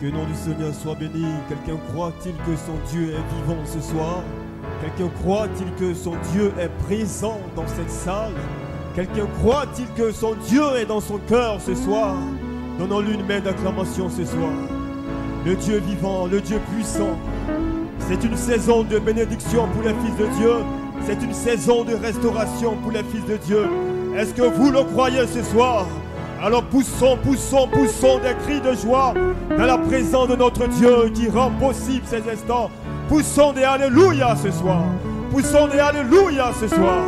Que le nom du Seigneur soit béni. Quelqu'un croit-il que son Dieu est vivant ce soir? Quelqu'un croit-il que son Dieu est présent dans cette salle? Quelqu'un croit-il que son Dieu est dans son cœur ce soir? Donnons-lui une main d'acclamation ce soir. Le Dieu vivant, le Dieu puissant. C'est une saison de bénédiction pour les fils de Dieu. C'est une saison de restauration pour les fils de Dieu. Est-ce que vous le croyez ce soir? Alors poussons, poussons, poussons des cris de joie dans la présence de notre Dieu qui rend possible ces instants. Poussons des alléluia ce soir. Poussons des alléluia ce soir.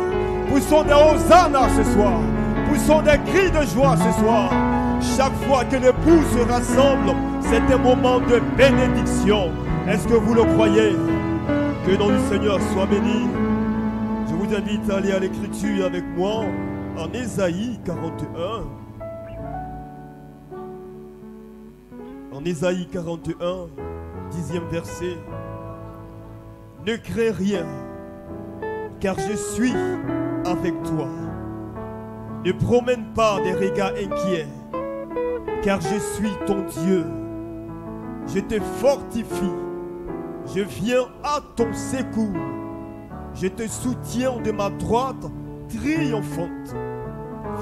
Poussons des hosanna ce soir. Poussons des cris de joie ce soir. Chaque fois que l'époux se rassemble, c'est un moment de bénédiction. Est-ce que vous le croyez? Que le nom du Seigneur soit béni. Je vous invite à aller à l'écriture avec moi en Ésaïe 41. En Ésaïe 41, 10e verset. Ne crains rien, car je suis avec toi. Ne promène pas des regards inquiets, car je suis ton Dieu. Je te fortifie, je viens à ton secours. Je te soutiens de ma droite triomphante.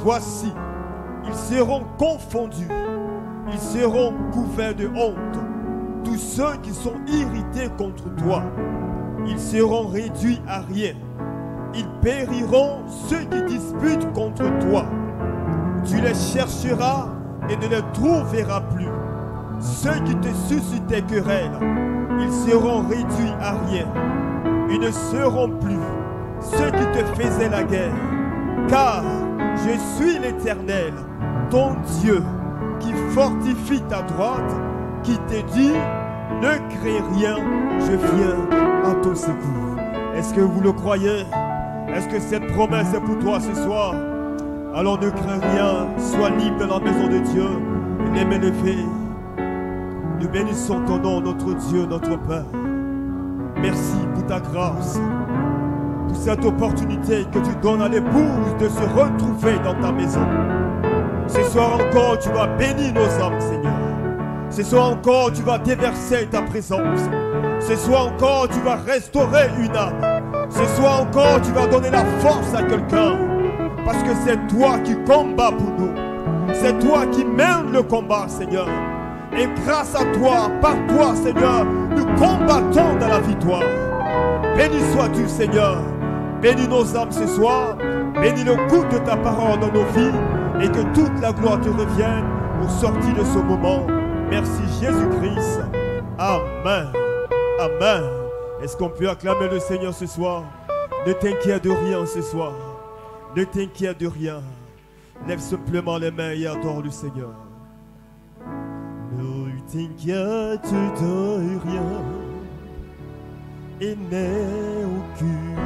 Voici, ils seront confondus, ils seront couverts de honte. Tous ceux qui sont irrités contre toi, ils seront réduits à rien. Ils périront ceux qui disputent contre toi. Tu les chercheras et ne les trouveras plus. Ceux qui te suscitaient querelle, ils seront réduits à rien. Ils ne seront plus ceux qui te faisaient la guerre. Car je suis l'Éternel, ton Dieu, qui fortifie ta droite, qui te dit, ne crains rien, je viens à ton secours. Est-ce que vous le croyez? Est-ce que cette promesse est pour toi ce soir? Alors ne crains rien, sois libre dans la maison de Dieu. Et les mains levées, nous bénissons ton nom, notre Dieu, notre Père. Merci pour ta grâce, pour cette opportunité que tu donnes à l'épouse de se retrouver dans ta maison. Ce soir encore, tu vas bénir nos âmes, Seigneur. Ce soir encore, tu vas déverser ta présence. Ce soir encore, tu vas restaurer une âme. Ce soir encore, tu vas donner la force à quelqu'un. Parce que c'est toi qui combats pour nous. C'est toi qui mènes le combat, Seigneur. Et grâce à toi, par toi, Seigneur, nous combattons dans la victoire. Béni sois-tu, Seigneur. Bénis nos âmes ce soir. Bénis le goût de ta parole dans nos vies. Et que toute la gloire te revienne au sortir de ce moment. Merci Jésus-Christ. Amen. Amen. Est-ce qu'on peut acclamer le Seigneur ce soir? Ne t'inquiète de rien ce soir. Ne t'inquiète de rien. Lève simplement les mains et adore le Seigneur. Ne t'inquiète de rien et n'aie aucune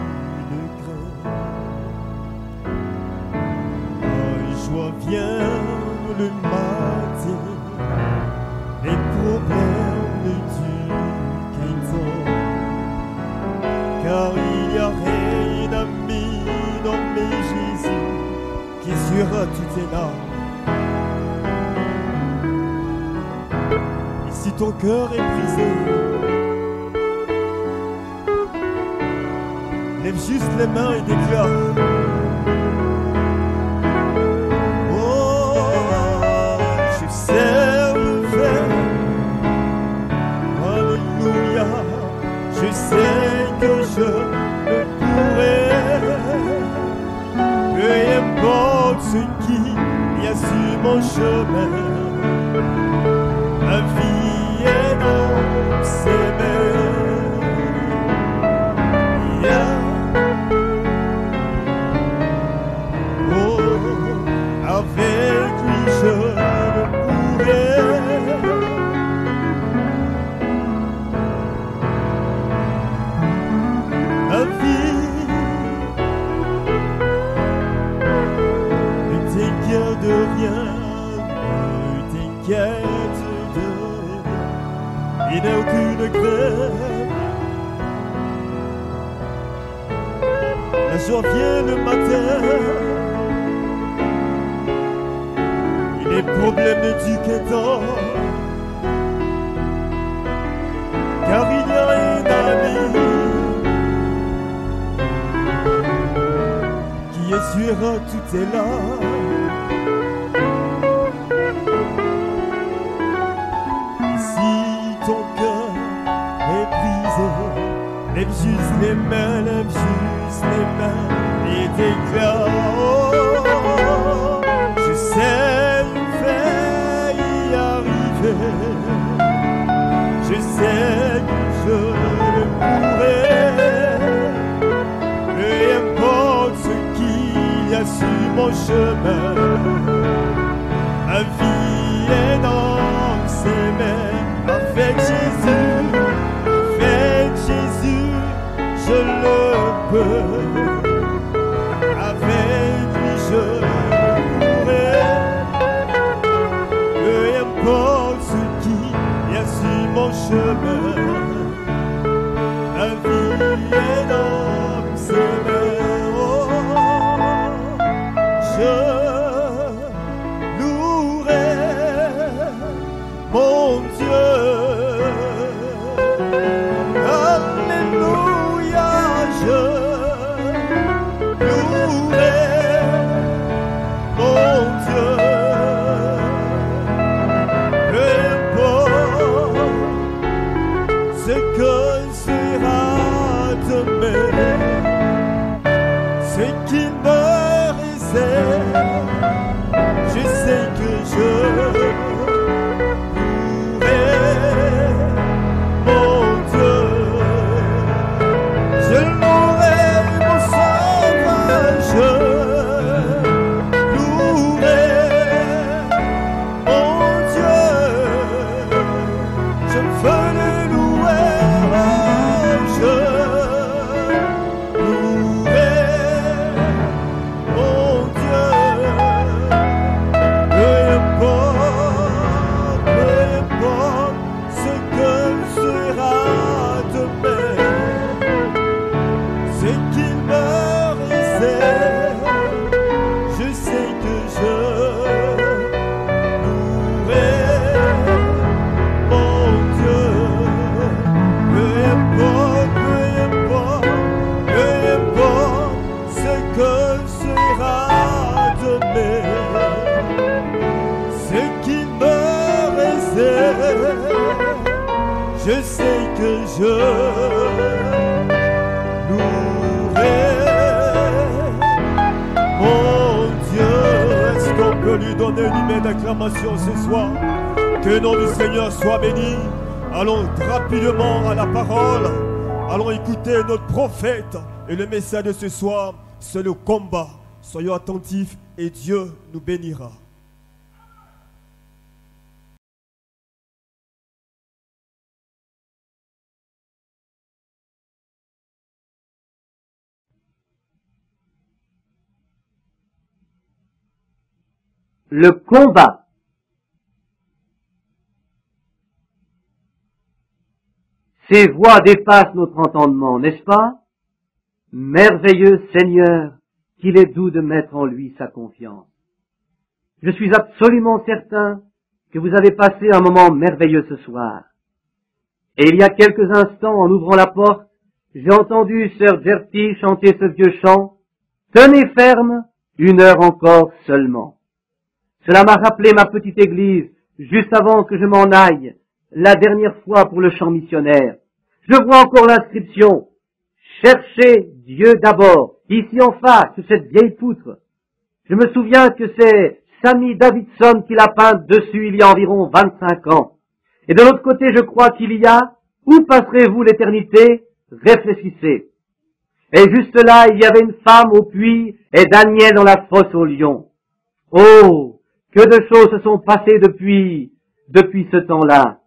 crainte. La joie vient le matin, les problèmes du temps. Car il y a rien ami nommé Jésus qui sera toutes tes larmes. Et si ton cœur est brisé, lève juste les mains et déclare: oh, je sais le faire. Alléluia, je sais que je le pourrai. Peu importe ce qui y a sur mon chemin, ma vie est dans ses mains. Yeah. Oh, avec lui je le pourrai. Ma vie, ne t'inquiète de rien, ne t'inquiète de rien, il n'y a aucune crainte. La joie vient le matin, et les problèmes ne durent qu'un temps. tout est là. Si ton cœur est brisé, lève juste les mains, lève juste les mains et déclare, oh, je sais, je vais y arriver. Je sais que je le pourrai. Peu importe ce qu'il y a sur mon chemin, ma vie est dans ses mains. Avec Jésus, je le peux. Avec lui, je pourrai. Peu importe ce qu'il y a sur mon chemin, ma vie est dans ses mains. Oh, je louerai mon Dieu. Alléluia, je louerai mon Dieu. Peu importe ce que sera demain, ce qui me réserve, je sais que je louerai mon Dieu. Je louerai mon sauveur, je louerai mon Dieu. Je veux le louer, je louerai mon Dieu. Peu importe ce que sera demain, ce qu'il me réserve, je sais que je louerai mon Dieu. Peu importe ce que sera demain, ce qu'il me réserve, je sais que je louerai mon Dieu. Est-ce qu'on peut lui donner une main d'acclamation ce soir? Que le nom du Seigneur soit béni. Allons rapidement à la parole. Allons écouter notre prophète. Et le message de ce soir, c'est le combat. Soyons attentifs et Dieu nous bénira. Le combat. Ces voix dépassent notre entendement, n'est-ce pas? Merveilleux Seigneur, qu'il est doux de mettre en lui sa confiance. Je suis absolument certain que vous avez passé un moment merveilleux ce soir. Et il y a quelques instants, en ouvrant la porte, j'ai entendu Sœur Gertie chanter ce vieux chant « Tenez ferme, 1 heure encore seulement ». Cela m'a rappelé ma petite église, juste avant que je m'en aille, la dernière fois pour le chant missionnaire. Je vois encore l'inscription « Cherchez Dieu d'abord », ici en face, sur cette vieille poutre. Je me souviens que c'est Sammy Davidson qui l'a peinte dessus il y a environ 25 ans. Et de l'autre côté, je crois qu'il y a « Où passerez-vous l'éternité? Réfléchissez ». Et juste là, il y avait une femme au puits et Daniel dans la fosse aux lions. Oh, que de choses se sont passées depuis ce temps-là.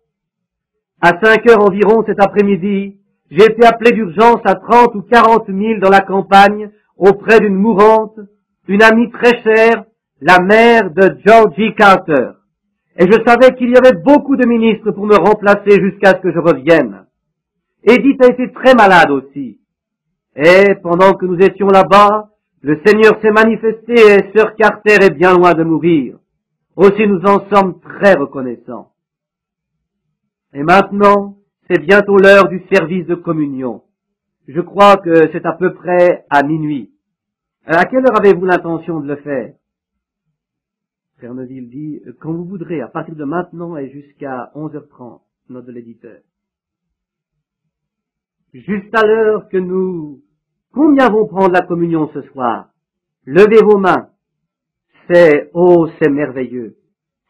À 5 heures environ cet après-midi, j'ai été appelé d'urgence à 30 ou 40 milles dans la campagne auprès d'une mourante, une amie très chère, la mère de Georgie Carter. Et je savais qu'il y avait beaucoup de ministres pour me remplacer jusqu'à ce que je revienne. Edith a été très malade aussi. Et pendant que nous étions là-bas, le Seigneur s'est manifesté et Sœur Carter est bien loin de mourir. Aussi nous en sommes très reconnaissants. Et maintenant, c'est bientôt l'heure du service de communion. Je crois que c'est à peu près à minuit. À quelle heure avez-vous l'intention de le faire? Frère Neuville dit, quand vous voudrez, à partir de maintenant et jusqu'à 11h30, note de l'éditeur. Juste à l'heure que combien vont prendre la communion ce soir? Levez vos mains. C'est merveilleux.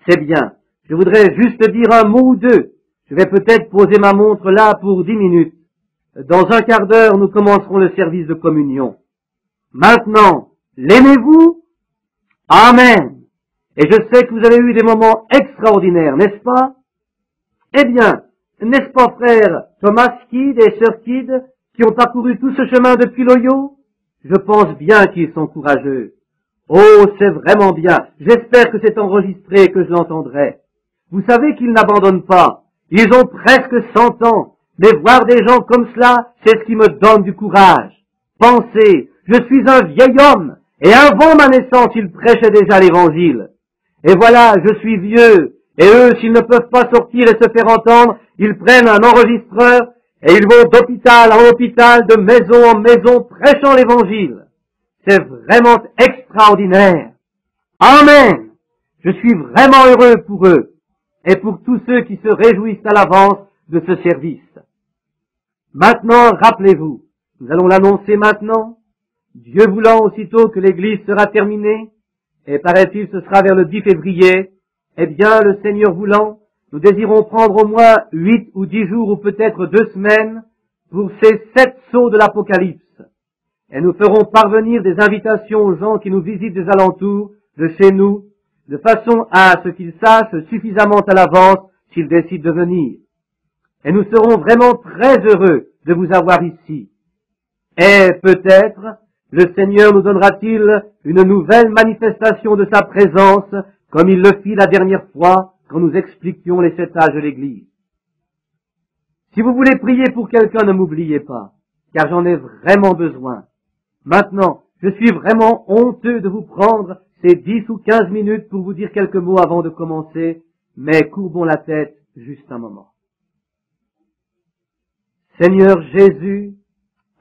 C'est bien. Je voudrais juste dire un mot ou deux. Je vais peut-être poser ma montre là pour 10 minutes. Dans un quart d'heure, nous commencerons le service de communion. Maintenant, l'aimez-vous? Amen. Et je sais que vous avez eu des moments extraordinaires, n'est-ce pas? Eh bien, n'est-ce pas frère Thomas Kidd et sœur Kidd qui ont parcouru tout ce chemin depuis l'Ohio? Je pense bien qu'ils sont courageux. Oh, c'est vraiment bien. J'espère que c'est enregistré et que je l'entendrai. Vous savez qu'ils n'abandonnent pas. Ils ont presque 100 ans. Mais voir des gens comme cela, c'est ce qui me donne du courage. Pensez, je suis un vieil homme, et avant ma naissance, ils prêchaient déjà l'évangile. Et voilà, je suis vieux, et eux, s'ils ne peuvent pas sortir et se faire entendre, ils prennent un enregistreur, et ils vont d'hôpital en hôpital, de maison en maison, prêchant l'évangile. C'est vraiment extraordinaire. Amen. Je suis vraiment heureux pour eux, et pour tous ceux qui se réjouissent à l'avance de ce service. Maintenant, rappelez-vous, nous allons l'annoncer maintenant, Dieu voulant aussitôt que l'église sera terminée, et paraît-il ce sera vers le 10 février, eh bien, le Seigneur voulant, nous désirons prendre au moins 8 ou 10 jours ou peut-être 2 semaines pour ces 7 sceaux de l'Apocalypse. Et nous ferons parvenir des invitations aux gens qui nous visitent des alentours, de chez nous, de façon à ce qu'ils sachent suffisamment à l'avance s'ils décident de venir. Et nous serons vraiment très heureux de vous avoir ici. Et peut-être, le Seigneur nous donnera-t-il une nouvelle manifestation de sa présence, comme il le fit la dernière fois quand nous expliquions les 7 âges de l'Église. Si vous voulez prier pour quelqu'un, ne m'oubliez pas, car j'en ai vraiment besoin. Maintenant, je suis vraiment honteux de vous prendre ces 10 ou 15 minutes pour vous dire quelques mots avant de commencer, mais courbons la tête juste un moment. Seigneur Jésus,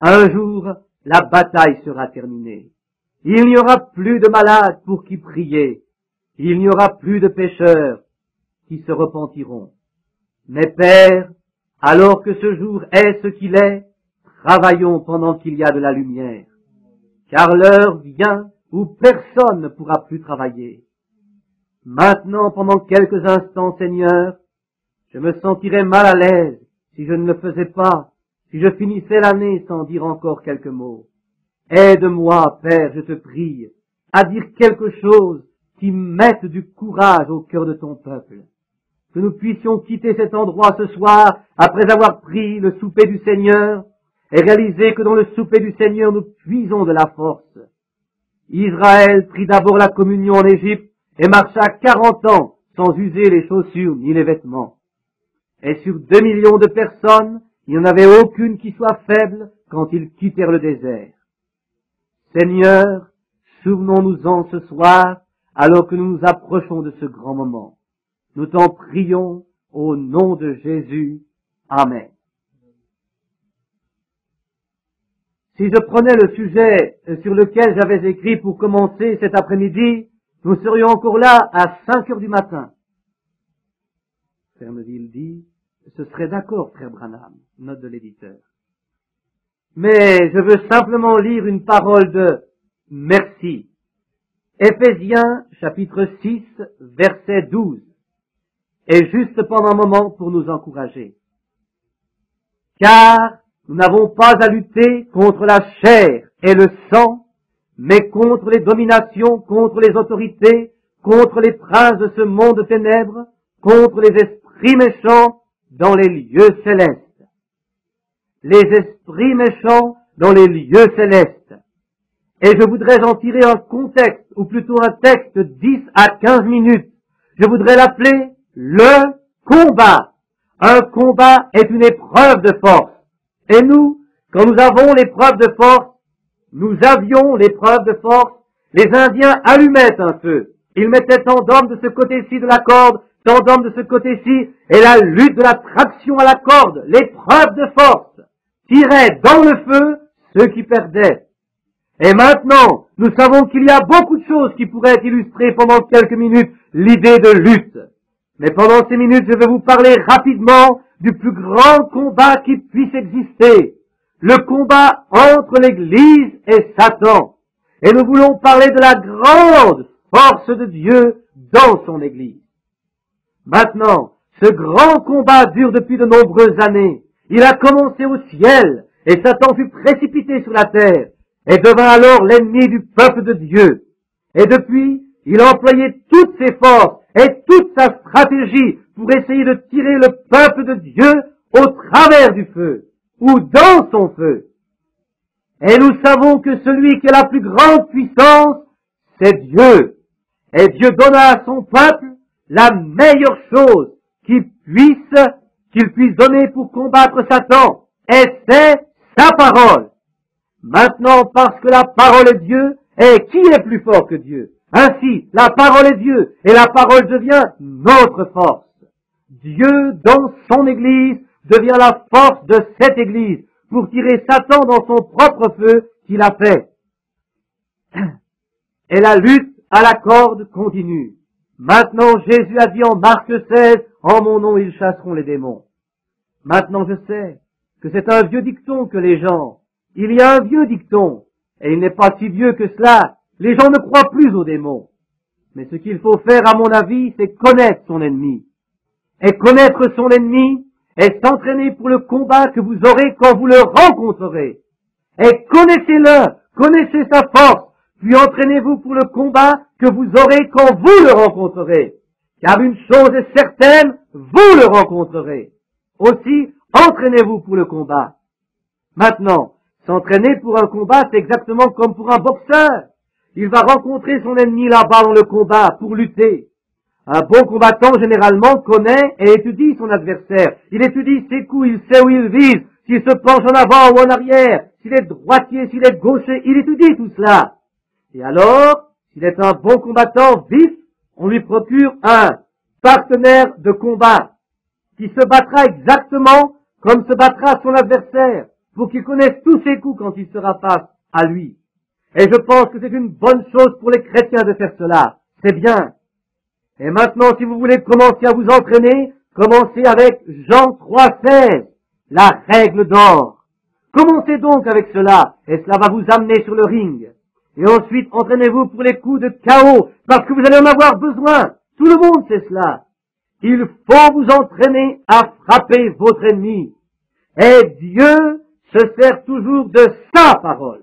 un jour, la bataille sera terminée. Il n'y aura plus de malades pour qui prier. Il n'y aura plus de pécheurs qui se repentiront. Mais Père, alors que ce jour est ce qu'il est, travaillons pendant qu'il y a de la lumière. Car l'heure vient où personne ne pourra plus travailler. Maintenant, pendant quelques instants, Seigneur, je me sentirais mal à l'aise si je ne le faisais pas, si je finissais l'année sans dire encore quelques mots. Aide-moi, Père, je te prie, à dire quelque chose qui mette du courage au cœur de ton peuple. Que nous puissions quitter cet endroit ce soir, après avoir pris le souper du Seigneur, et réaliser que dans le souper du Seigneur, nous puisons de la force. Israël prit d'abord la communion en Égypte et marcha 40 ans sans user les chaussures ni les vêtements. Et sur 2 millions de personnes, il n'y en avait aucune qui soit faible quand ils quittèrent le désert. Seigneur, souvenons-nous-en ce soir, alors que nous nous approchons de ce grand moment. Nous t'en prions au nom de Jésus. Amen. Si je prenais le sujet sur lequel j'avais écrit pour commencer cet après-midi, nous serions encore là à 5 heures du matin. Frère Neuville dit, ce serait d'accord, frère Branham, note de l'éditeur. Mais je veux simplement lire une parole de merci. Éphésiens, chapitre 6, verset 12. Et juste pendant un moment pour nous encourager. Car nous n'avons pas à lutter contre la chair et le sang, mais contre les dominations, contre les autorités, contre les princes de ce monde de ténèbres, contre les esprits méchants dans les lieux célestes. Les esprits méchants dans les lieux célestes. Et je voudrais en tirer un contexte, ou plutôt un texte de 10 à 15 minutes. Je voudrais l'appeler le combat. Un combat est une épreuve de force. Et nous, quand nous avons l'épreuve de force, nous avions l'épreuve de force, les Indiens allumaient un feu. Ils mettaient tant d'hommes de ce côté-ci de la corde, tant d'hommes de ce côté-ci, et la lutte de la traction à la corde, l'épreuve de force, tirait dans le feu ceux qui perdaient. Et maintenant, nous savons qu'il y a beaucoup de choses qui pourraient illustrer pendant quelques minutes l'idée de lutte. Mais pendant ces minutes, je vais vous parler rapidement du plus grand combat qui puisse exister. Le combat entre l'Église et Satan. Et nous voulons parler de la grande force de Dieu dans son Église. Maintenant, ce grand combat dure depuis de nombreuses années. Il a commencé au ciel, et Satan fut précipité sur la terre, et devint alors l'ennemi du peuple de Dieu. Et depuis, il a employé toutes ses forces et toute sa stratégie pour essayer de tirer le peuple de Dieu au travers du feu, ou dans son feu. Et nous savons que celui qui a la plus grande puissance, c'est Dieu. Et Dieu donna à son peuple la meilleure chose qu'il puisse donner pour combattre Satan. Et c'est sa parole. Maintenant, parce que la parole est Dieu, et qui est plus fort que Dieu? Ainsi, la parole est Dieu, et la parole devient notre force. Dieu, dans son Église, devient la force de cette Église, pour tirer Satan dans son propre feu qu'il a fait. Et la lutte à la corde continue. Maintenant, Jésus a dit en Marc 16, « En mon nom, ils chasseront les démons. » Maintenant, je sais que c'est un vieux dicton que les gens... Il y a un vieux dicton, et il n'est pas si vieux que cela. Les gens ne croient plus aux démons. Mais ce qu'il faut faire, à mon avis, c'est connaître son ennemi. Et connaître son ennemi est s'entraîner pour le combat que vous aurez quand vous le rencontrerez. Et connaissez-le, connaissez sa force, puis entraînez-vous pour le combat que vous aurez quand vous le rencontrerez. Car une chose est certaine, vous le rencontrerez. Aussi, entraînez-vous pour le combat. Maintenant, s'entraîner pour un combat, c'est exactement comme pour un boxeur. Il va rencontrer son ennemi là-bas dans le combat pour lutter. Un bon combattant, généralement, connaît et étudie son adversaire. Il étudie ses coups, il sait où il vise, s'il se penche en avant ou en arrière, s'il est droitier, s'il est gaucher, il étudie tout cela. Et alors, s'il est un bon combattant vif, on lui procure un partenaire de combat qui se battra exactement comme se battra son adversaire, pour qu'il connaisse tous ses coups quand il sera face à lui. Et je pense que c'est une bonne chose pour les chrétiens de faire cela. C'est bien. Et maintenant, si vous voulez commencer à vous entraîner, commencez avec Jean 3,16, la règle d'or. Commencez donc avec cela, et cela va vous amener sur le ring. Et ensuite, entraînez-vous pour les coups de chaos, parce que vous allez en avoir besoin. Tout le monde sait cela. Il faut vous entraîner à frapper votre ennemi. Et Dieu se sert toujours de sa parole.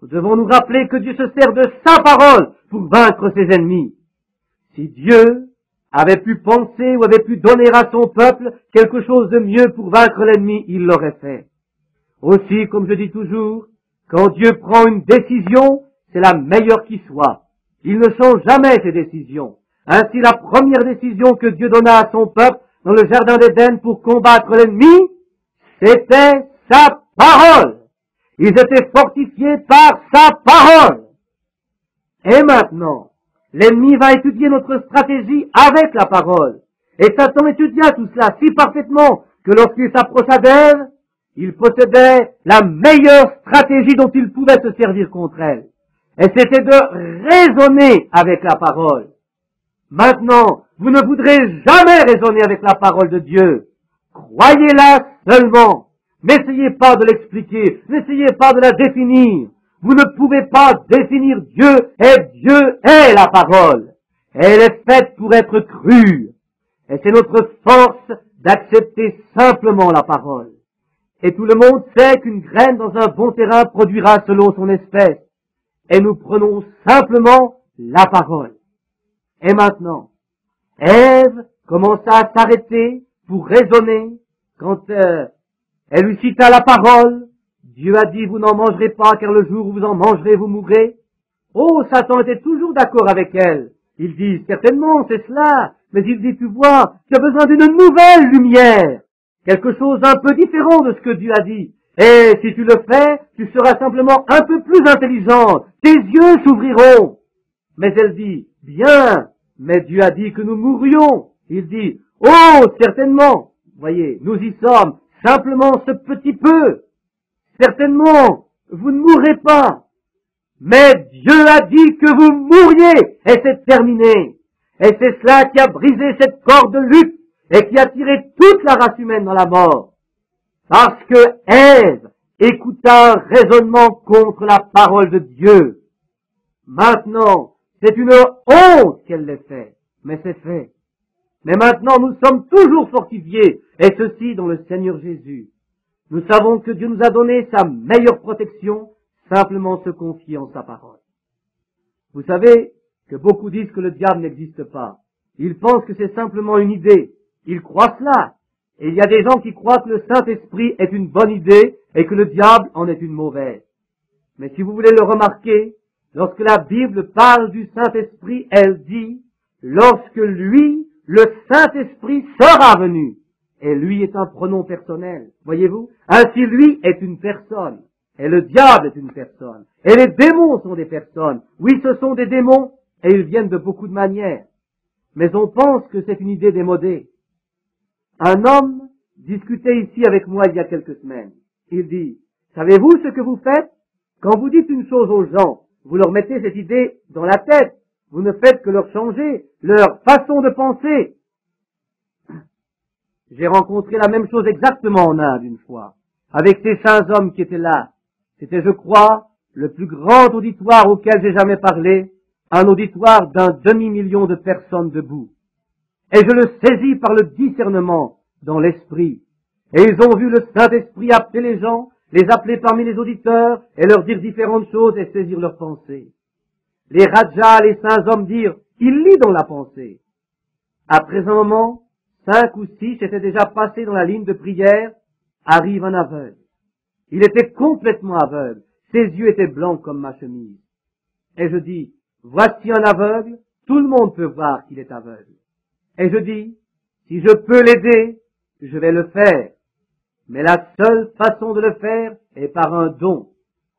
Nous devons nous rappeler que Dieu se sert de sa parole pour vaincre ses ennemis. Si Dieu avait pu penser ou avait pu donner à son peuple quelque chose de mieux pour vaincre l'ennemi, il l'aurait fait. Aussi, comme je dis toujours, quand Dieu prend une décision, c'est la meilleure qui soit. Il ne change jamais ses décisions. Ainsi, la première décision que Dieu donna à son peuple dans le jardin d'Éden pour combattre l'ennemi, c'était sa parole. Ils étaient fortifiés par sa parole. Et maintenant, l'ennemi va étudier notre stratégie avec la parole. Et Satan étudia tout cela si parfaitement que lorsqu'il s'approcha d'Ève, il possédait la meilleure stratégie dont il pouvait se servir contre elle. Et c'était de raisonner avec la parole. Maintenant, vous ne voudrez jamais raisonner avec la parole de Dieu. Croyez-la seulement. N'essayez pas de l'expliquer, n'essayez pas de la définir. Vous ne pouvez pas définir Dieu, et Dieu est la parole. Elle est faite pour être crue. Et c'est notre force d'accepter simplement la parole. Et tout le monde sait qu'une graine dans un bon terrain produira selon son espèce. Et nous prenons simplement la parole. Et maintenant, Ève commença à s'arrêter pour raisonner quand elle lui cita la parole. Dieu a dit, vous n'en mangerez pas, car le jour où vous en mangerez, vous mourrez. Oh, Satan était toujours d'accord avec elle. Il dit, certainement, c'est cela. Mais il dit, tu vois, tu as besoin d'une nouvelle lumière. Quelque chose d'un peu différent de ce que Dieu a dit. Et si tu le fais, tu seras simplement un peu plus intelligente. Tes yeux s'ouvriront. Mais elle dit, bien, mais Dieu a dit que nous mourrions. Il dit, oh, certainement. Voyez, nous y sommes. Simplement ce petit peu. Certainement, vous ne mourrez pas. Mais Dieu a dit que vous mourriez, et c'est terminé. Et c'est cela qui a brisé cette corde de lutte, et qui a tiré toute la race humaine dans la mort. Parce que Ève écouta un raisonnement contre la parole de Dieu. Maintenant, c'est une honte qu'elle l'ait fait, mais c'est fait. Mais maintenant, nous sommes toujours fortifiés, et ceci dans le Seigneur Jésus. Nous savons que Dieu nous a donné sa meilleure protection, simplement se confier en sa parole. Vous savez que beaucoup disent que le diable n'existe pas. Ils pensent que c'est simplement une idée. Ils croient cela. Et il y a des gens qui croient que le Saint-Esprit est une bonne idée et que le diable en est une mauvaise. Mais si vous voulez le remarquer, lorsque la Bible parle du Saint-Esprit, elle dit, lorsque lui, le Saint-Esprit sera venu. Et lui est un pronom personnel. Voyez-vous? Ainsi lui est une personne. Et le diable est une personne. Et les démons sont des personnes. Oui, ce sont des démons et ils viennent de beaucoup de manières. Mais on pense que c'est une idée démodée. Un homme discutait ici avec moi il y a quelques semaines. Il dit, savez-vous ce que vous faites? Quand vous dites une chose aux gens, vous leur mettez cette idée dans la tête. Vous ne faites que leur changer leur façon de penser. J'ai rencontré la même chose exactement en Inde une fois, avec ces 5 hommes qui étaient là. C'était, je crois, le plus grand auditoire auquel j'ai jamais parlé, un auditoire d'un demi-million de personnes debout. Et je le saisis par le discernement dans l'esprit. Et ils ont vu le Saint-Esprit appeler les gens, les appeler parmi les auditeurs, et leur dire différentes choses et saisir leurs pensées. Les rajas, les 5 hommes dirent, il lit dans la pensée. Après un moment, 5 ou 6 étaient déjà passés dans la ligne de prière, arrive un aveugle. Il était complètement aveugle. Ses yeux étaient blancs comme ma chemise. Et je dis, voici un aveugle, tout le monde peut voir qu'il est aveugle. Et je dis, si je peux l'aider, je vais le faire. Mais la seule façon de le faire est par un don,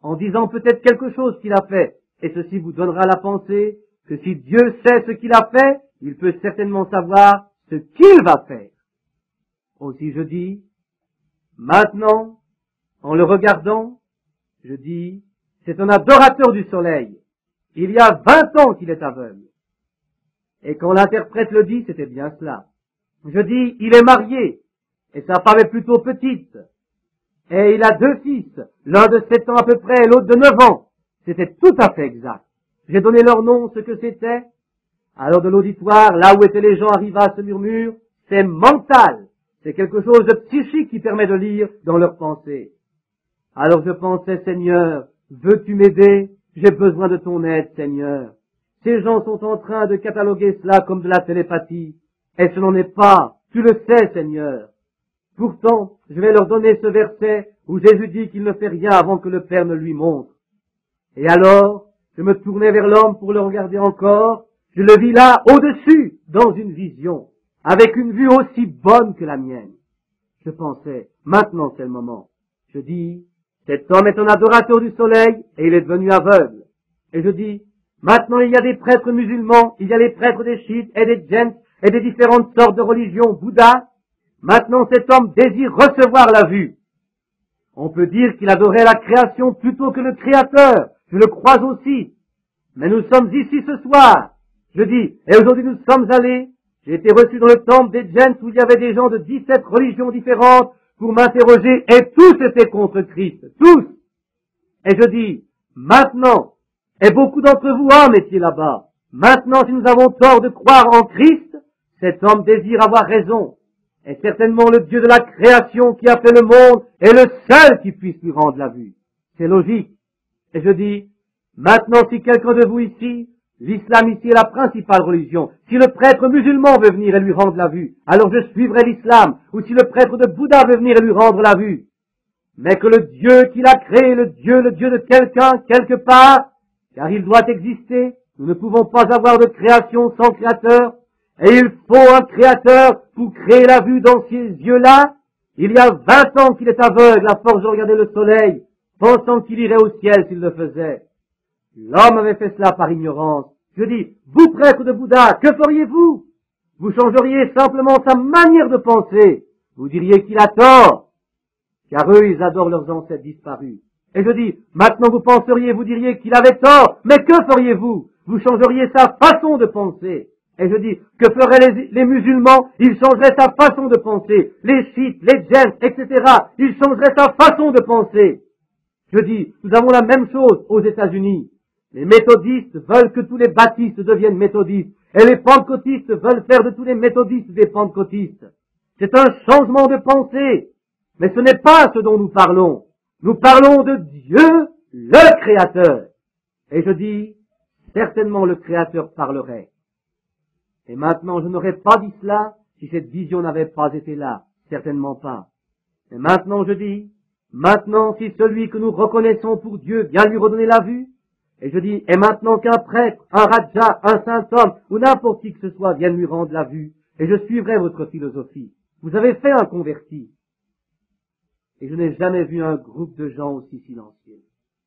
en disant peut-être quelque chose qu'il a fait. Et ceci vous donnera la pensée que si Dieu sait ce qu'il a fait, il peut certainement savoir ce qu'il va faire. Aussi je dis, maintenant, en le regardant, je dis, c'est un adorateur du soleil. Il y a 20 ans qu'il est aveugle. Et quand l'interprète le dit, c'était bien cela. Je dis, il est marié, et sa femme est plutôt petite. Et il a 2 fils, l'un de 7 ans à peu près et l'autre de 9 ans. C'était tout à fait exact. J'ai donné leur nom, ce que c'était. Alors de l'auditoire, là où étaient les gens, arriva ce murmure, c'est mental. C'est quelque chose de psychique qui permet de lire dans leurs pensées. Alors je pensais, Seigneur, veux-tu m'aider? J'ai besoin de ton aide, Seigneur. Ces gens sont en train de cataloguer cela comme de la télépathie. Et ce n'en est pas. Tu le sais, Seigneur. Pourtant, je vais leur donner ce verset où Jésus dit qu'il ne fait rien avant que le Père ne lui montre. Et alors, je me tournai vers l'homme pour le regarder encore. Je le vis là, au-dessus, dans une vision, avec une vue aussi bonne que la mienne. Je pensais, maintenant c'est le moment. Je dis, cet homme est un adorateur du soleil et il est devenu aveugle. Et je dis, maintenant il y a des prêtres musulmans, il y a les prêtres des chiites et des djinns et des différentes sortes de religions, Bouddha. Maintenant cet homme désire recevoir la vue. On peut dire qu'il adorait la création plutôt que le Créateur. Je le crois aussi. Mais nous sommes ici ce soir. Je dis, et aujourd'hui nous sommes allés, j'ai été reçu dans le temple des djinns où il y avait des gens de 17 religions différentes pour m'interroger et tous étaient contre Christ. Tous. Et je dis, maintenant, et beaucoup d'entre vous, hommes, étiez là-bas. Maintenant, si nous avons tort de croire en Christ, cet homme désire avoir raison. Et certainement le Dieu de la création qui a fait le monde est le seul qui puisse lui rendre la vue. C'est logique. Et je dis, maintenant si quelqu'un de vous ici, l'islam ici est la principale religion, si le prêtre musulman veut venir et lui rendre la vue, alors je suivrai l'islam, ou si le prêtre de Bouddha veut venir et lui rendre la vue. Mais que le Dieu qui l'a créé, le Dieu de quelqu'un, quelque part, car il doit exister, nous ne pouvons pas avoir de création sans créateur, et il faut un créateur pour créer la vue dans ces yeux-là. Il y a 20 ans qu'il est aveugle à force de regarder le soleil, pensant qu'il irait au ciel s'il le faisait. L'homme avait fait cela par ignorance. Je dis, vous prêtre de Bouddha, que feriez-vous? Vous changeriez simplement sa manière de penser. Vous diriez qu'il a tort. Car eux, ils adorent leurs ancêtres disparus. Et je dis, maintenant vous penseriez, vous diriez qu'il avait tort, mais que feriez-vous? Vous changeriez sa façon de penser. Et je dis, que feraient les musulmans? Ils changeraient sa façon de penser. Les chiites, les djinns, etc. Ils changeraient sa façon de penser. Je dis, nous avons la même chose aux États-Unis. Les méthodistes veulent que tous les baptistes deviennent méthodistes. Et les pentecôtistes veulent faire de tous les méthodistes des pentecôtistes. C'est un changement de pensée. Mais ce n'est pas ce dont nous parlons. Nous parlons de Dieu, le Créateur. Et je dis, certainement le Créateur parlerait. Et maintenant, je n'aurais pas dit cela si cette vision n'avait pas été là. Certainement pas. Et maintenant, je dis, maintenant, si celui que nous reconnaissons pour Dieu vient lui redonner la vue, et je dis, et maintenant qu'un prêtre, un raja, un saint homme, ou n'importe qui que ce soit vienne lui rendre la vue, et je suivrai votre philosophie. Vous avez fait un converti. Et je n'ai jamais vu un groupe de gens aussi silencieux.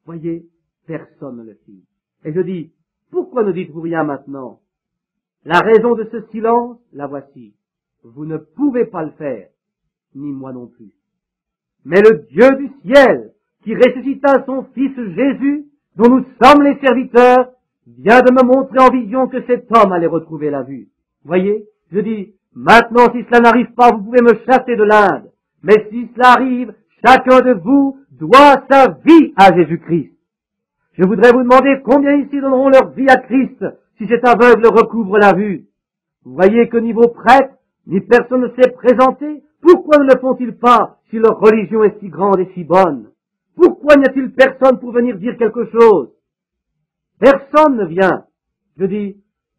Voyez, personne ne le fit. Et je dis, pourquoi ne dites-vous rien maintenant? La raison de ce silence, la voici. Vous ne pouvez pas le faire, ni moi non plus. Mais le Dieu du ciel, qui ressuscita son Fils Jésus, dont nous sommes les serviteurs, vient de me montrer en vision que cet homme allait retrouver la vue. Voyez, je dis, maintenant si cela n'arrive pas, vous pouvez me chasser de l'Inde. Mais si cela arrive, chacun de vous doit sa vie à Jésus-Christ. Je voudrais vous demander combien ici donneront leur vie à Christ si cet aveugle recouvre la vue. Vous voyez que niveau prêtre, ni personne ne s'est présenté. Pourquoi ne le font-ils pas si leur religion est si grande et si bonne? Pourquoi n'y a-t-il personne pour venir dire quelque chose? Personne ne vient. Je dis,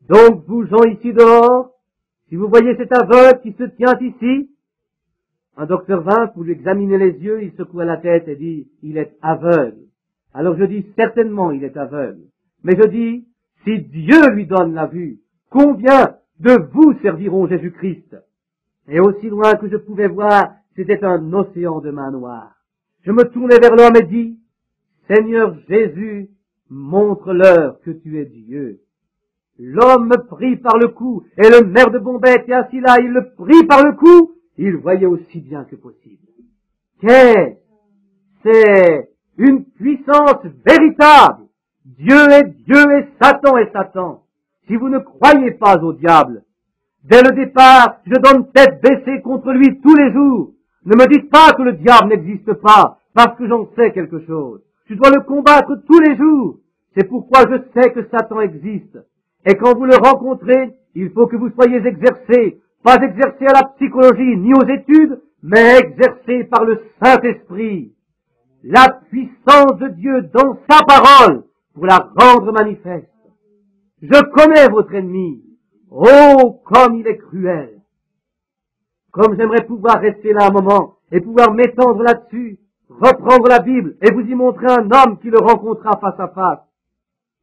donc vous gens ici dehors, si vous voyez cet aveugle qui se tient ici, un docteur vint pour lui examiner les yeux, il secoua la tête et dit, il est aveugle. Alors je dis, certainement il est aveugle. Mais je dis, si Dieu lui donne la vue, combien de vous serviront Jésus-Christ? Et aussi loin que je pouvais voir, c'était un océan de main noire. Je me tournai vers l'homme et dis, Seigneur Jésus, montre-leur que tu es Dieu. L'homme me prit par le cou, et le maire de Bombay était assis là, il le prit par le cou, il voyait aussi bien que possible. Qu'est-ce? C'est une puissance véritable. Dieu est Dieu et Satan est Satan. Si vous ne croyez pas au diable, dès le départ, je donne tête baissée contre lui tous les jours. Ne me dites pas que le diable n'existe pas, parce que j'en sais quelque chose. Je dois le combattre tous les jours. C'est pourquoi je sais que Satan existe. Et quand vous le rencontrez, il faut que vous soyez exercés, pas exercés à la psychologie ni aux études, mais exercés par le Saint-Esprit. La puissance de Dieu dans sa parole pour la rendre manifeste. Je connais votre ennemi. Oh, comme il est cruel! Comme j'aimerais pouvoir rester là un moment et pouvoir m'étendre là-dessus, reprendre la Bible et vous y montrer un homme qui le rencontra face à face.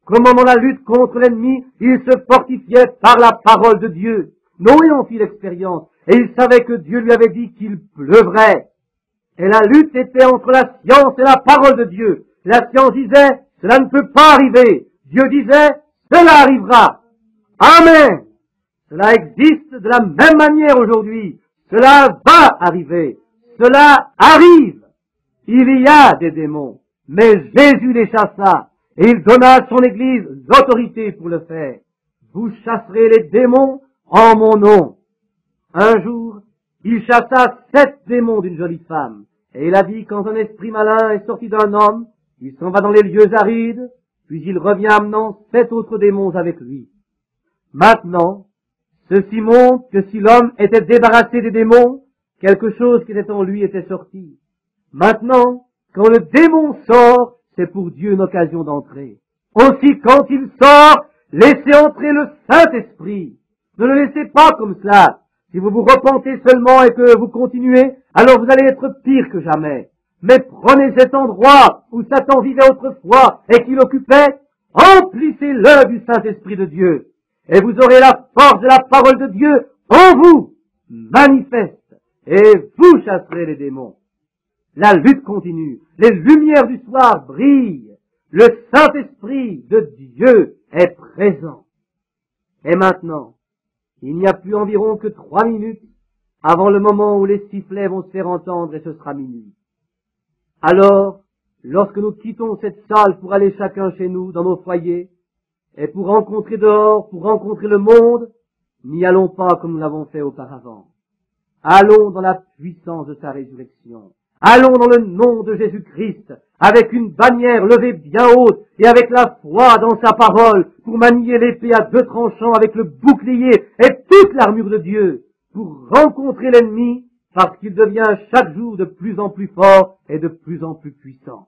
Comment dans la lutte contre l'ennemi, il se fortifiait par la parole de Dieu. Noé en fit l'expérience et il savait que Dieu lui avait dit qu'il pleuvrait. Et la lutte était entre la science et la parole de Dieu. La science disait, cela ne peut pas arriver. Dieu disait, cela arrivera. Amen. Cela existe de la même manière aujourd'hui. Cela va arriver. Cela arrive. Il y a des démons. Mais Jésus les chassa. Et il donna à son Église l'autorité pour le faire. Vous chasserez les démons en mon nom. Un jour, il chassa 7 démons d'une jolie femme. Et il a dit, quand un esprit malin est sorti d'un homme, il s'en va dans les lieux arides, puis il revient amenant 7 autres démons avec lui. Maintenant, ceci montre que si l'homme était débarrassé des démons, quelque chose qui était en lui était sorti. Maintenant, quand le démon sort, c'est pour Dieu une occasion d'entrer. Aussi, quand il sort, laissez entrer le Saint-Esprit. Ne le laissez pas comme cela. Si vous vous repentez seulement et que vous continuez, alors vous allez être pire que jamais. Mais prenez cet endroit où Satan vivait autrefois et qu'il occupait, emplissez-le du Saint-Esprit de Dieu. Et vous aurez la force de la parole de Dieu en vous, manifeste, et vous chasserez les démons. La lutte continue, les lumières du soir brillent, le Saint-Esprit de Dieu est présent. Et maintenant, il n'y a plus environ que 3 minutes avant le moment où les sifflets vont se faire entendre et ce sera minuit. Alors, lorsque nous quittons cette salle pour aller chacun chez nous, dans nos foyers, et pour rencontrer dehors, pour rencontrer le monde, n'y allons pas comme nous l'avons fait auparavant. Allons dans la puissance de sa résurrection. Allons dans le nom de Jésus-Christ, avec une bannière levée bien haute et avec la foi dans sa parole, pour manier l'épée à 2 tranchants avec le bouclier et toute l'armure de Dieu, pour rencontrer l'ennemi, parce qu'il devient chaque jour de plus en plus fort et de plus en plus puissant.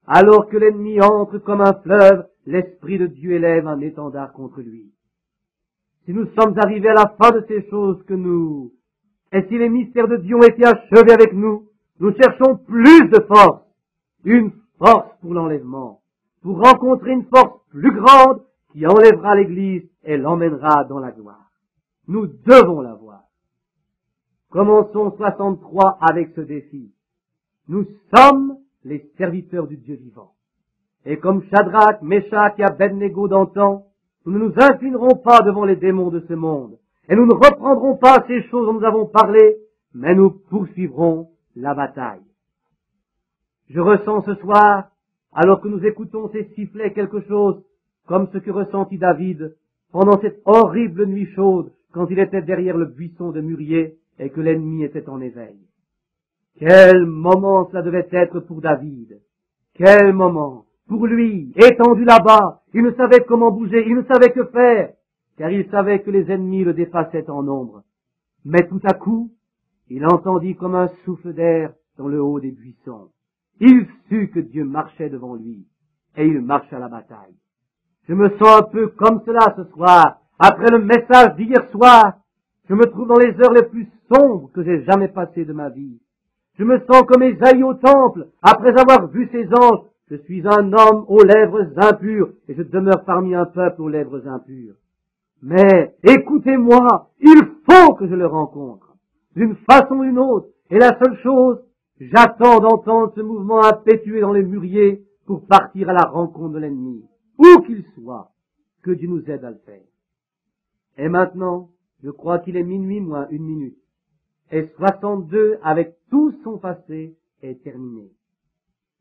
Alors que l'ennemi entre comme un fleuve, l'Esprit de Dieu élève un étendard contre lui. Si nous sommes arrivés à la fin de ces choses et si les mystères de Dieu ont été achevés avec nous, nous cherchons plus de force, une force pour l'enlèvement, pour rencontrer une force plus grande qui enlèvera l'Église et l'emmènera dans la gloire. Nous devons l'avoir. Commençons 63 avec ce défi. Nous sommes les serviteurs du Dieu vivant. Et comme Shadrach, Meshach et Abednego d'antan, nous ne nous inclinerons pas devant les démons de ce monde, et nous ne reprendrons pas ces choses dont nous avons parlé, mais nous poursuivrons la bataille. Je ressens ce soir, alors que nous écoutons ces sifflets, quelque chose comme ce que ressentit David pendant cette horrible nuit chaude quand il était derrière le buisson de mûrier et que l'ennemi était en éveil. Quel moment cela devait être pour David! Quel moment! Pour lui, étendu là-bas, il ne savait comment bouger, il ne savait que faire, car il savait que les ennemis le dépassaient en nombre. Mais tout à coup, il entendit comme un souffle d'air dans le haut des buissons. Il sut que Dieu marchait devant lui, et il marcha à la bataille. Je me sens un peu comme cela ce soir, après le message d'hier soir. Je me trouve dans les heures les plus sombres que j'ai jamais passées de ma vie. Je me sens comme Ésaïe au temple, après avoir vu ses anges. Je suis un homme aux lèvres impures, et je demeure parmi un peuple aux lèvres impures. Mais, écoutez-moi, il faut que je le rencontre, d'une façon ou d'une autre, et la seule chose, j'attends d'entendre ce mouvement impétueux dans les mûriers pour partir à la rencontre de l'ennemi, où qu'il soit, que Dieu nous aide à le faire. Et maintenant, je crois qu'il est minuit moins 1 minute, et 62 avec tout son passé est terminé.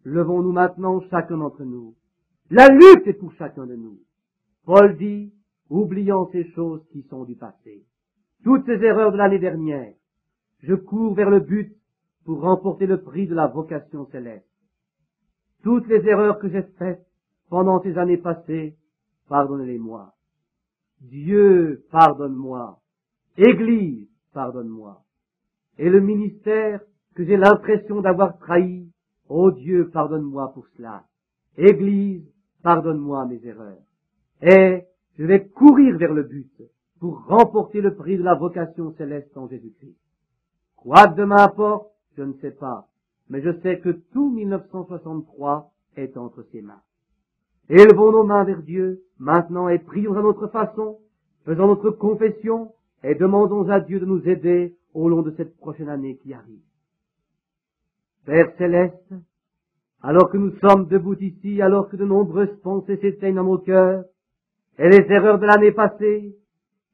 Levons-nous maintenant chacun d'entre nous. La lutte est pour chacun de nous. Paul dit, oubliant ces choses qui sont du passé, toutes ces erreurs de l'année dernière, je cours vers le but pour remporter le prix de la vocation céleste. Toutes les erreurs que j'ai faites pendant ces années passées, pardonnez-les-moi. Dieu, pardonne-moi. Église, pardonne-moi. Et le ministère que j'ai l'impression d'avoir trahi, ô Dieu, pardonne-moi pour cela. Église, pardonne-moi mes erreurs. Et je vais courir vers le but pour remporter le prix de la vocation céleste en Jésus-Christ. Quoi que demain apporte, je ne sais pas, mais je sais que tout 1963 est entre ses mains. Élevons nos mains vers Dieu maintenant et prions à notre façon, faisons notre confession et demandons à Dieu de nous aider au long de cette prochaine année qui arrive. Père céleste, alors que nous sommes debout ici, alors que de nombreuses pensées s'éteignent dans nos cœurs, et les erreurs de l'année passée,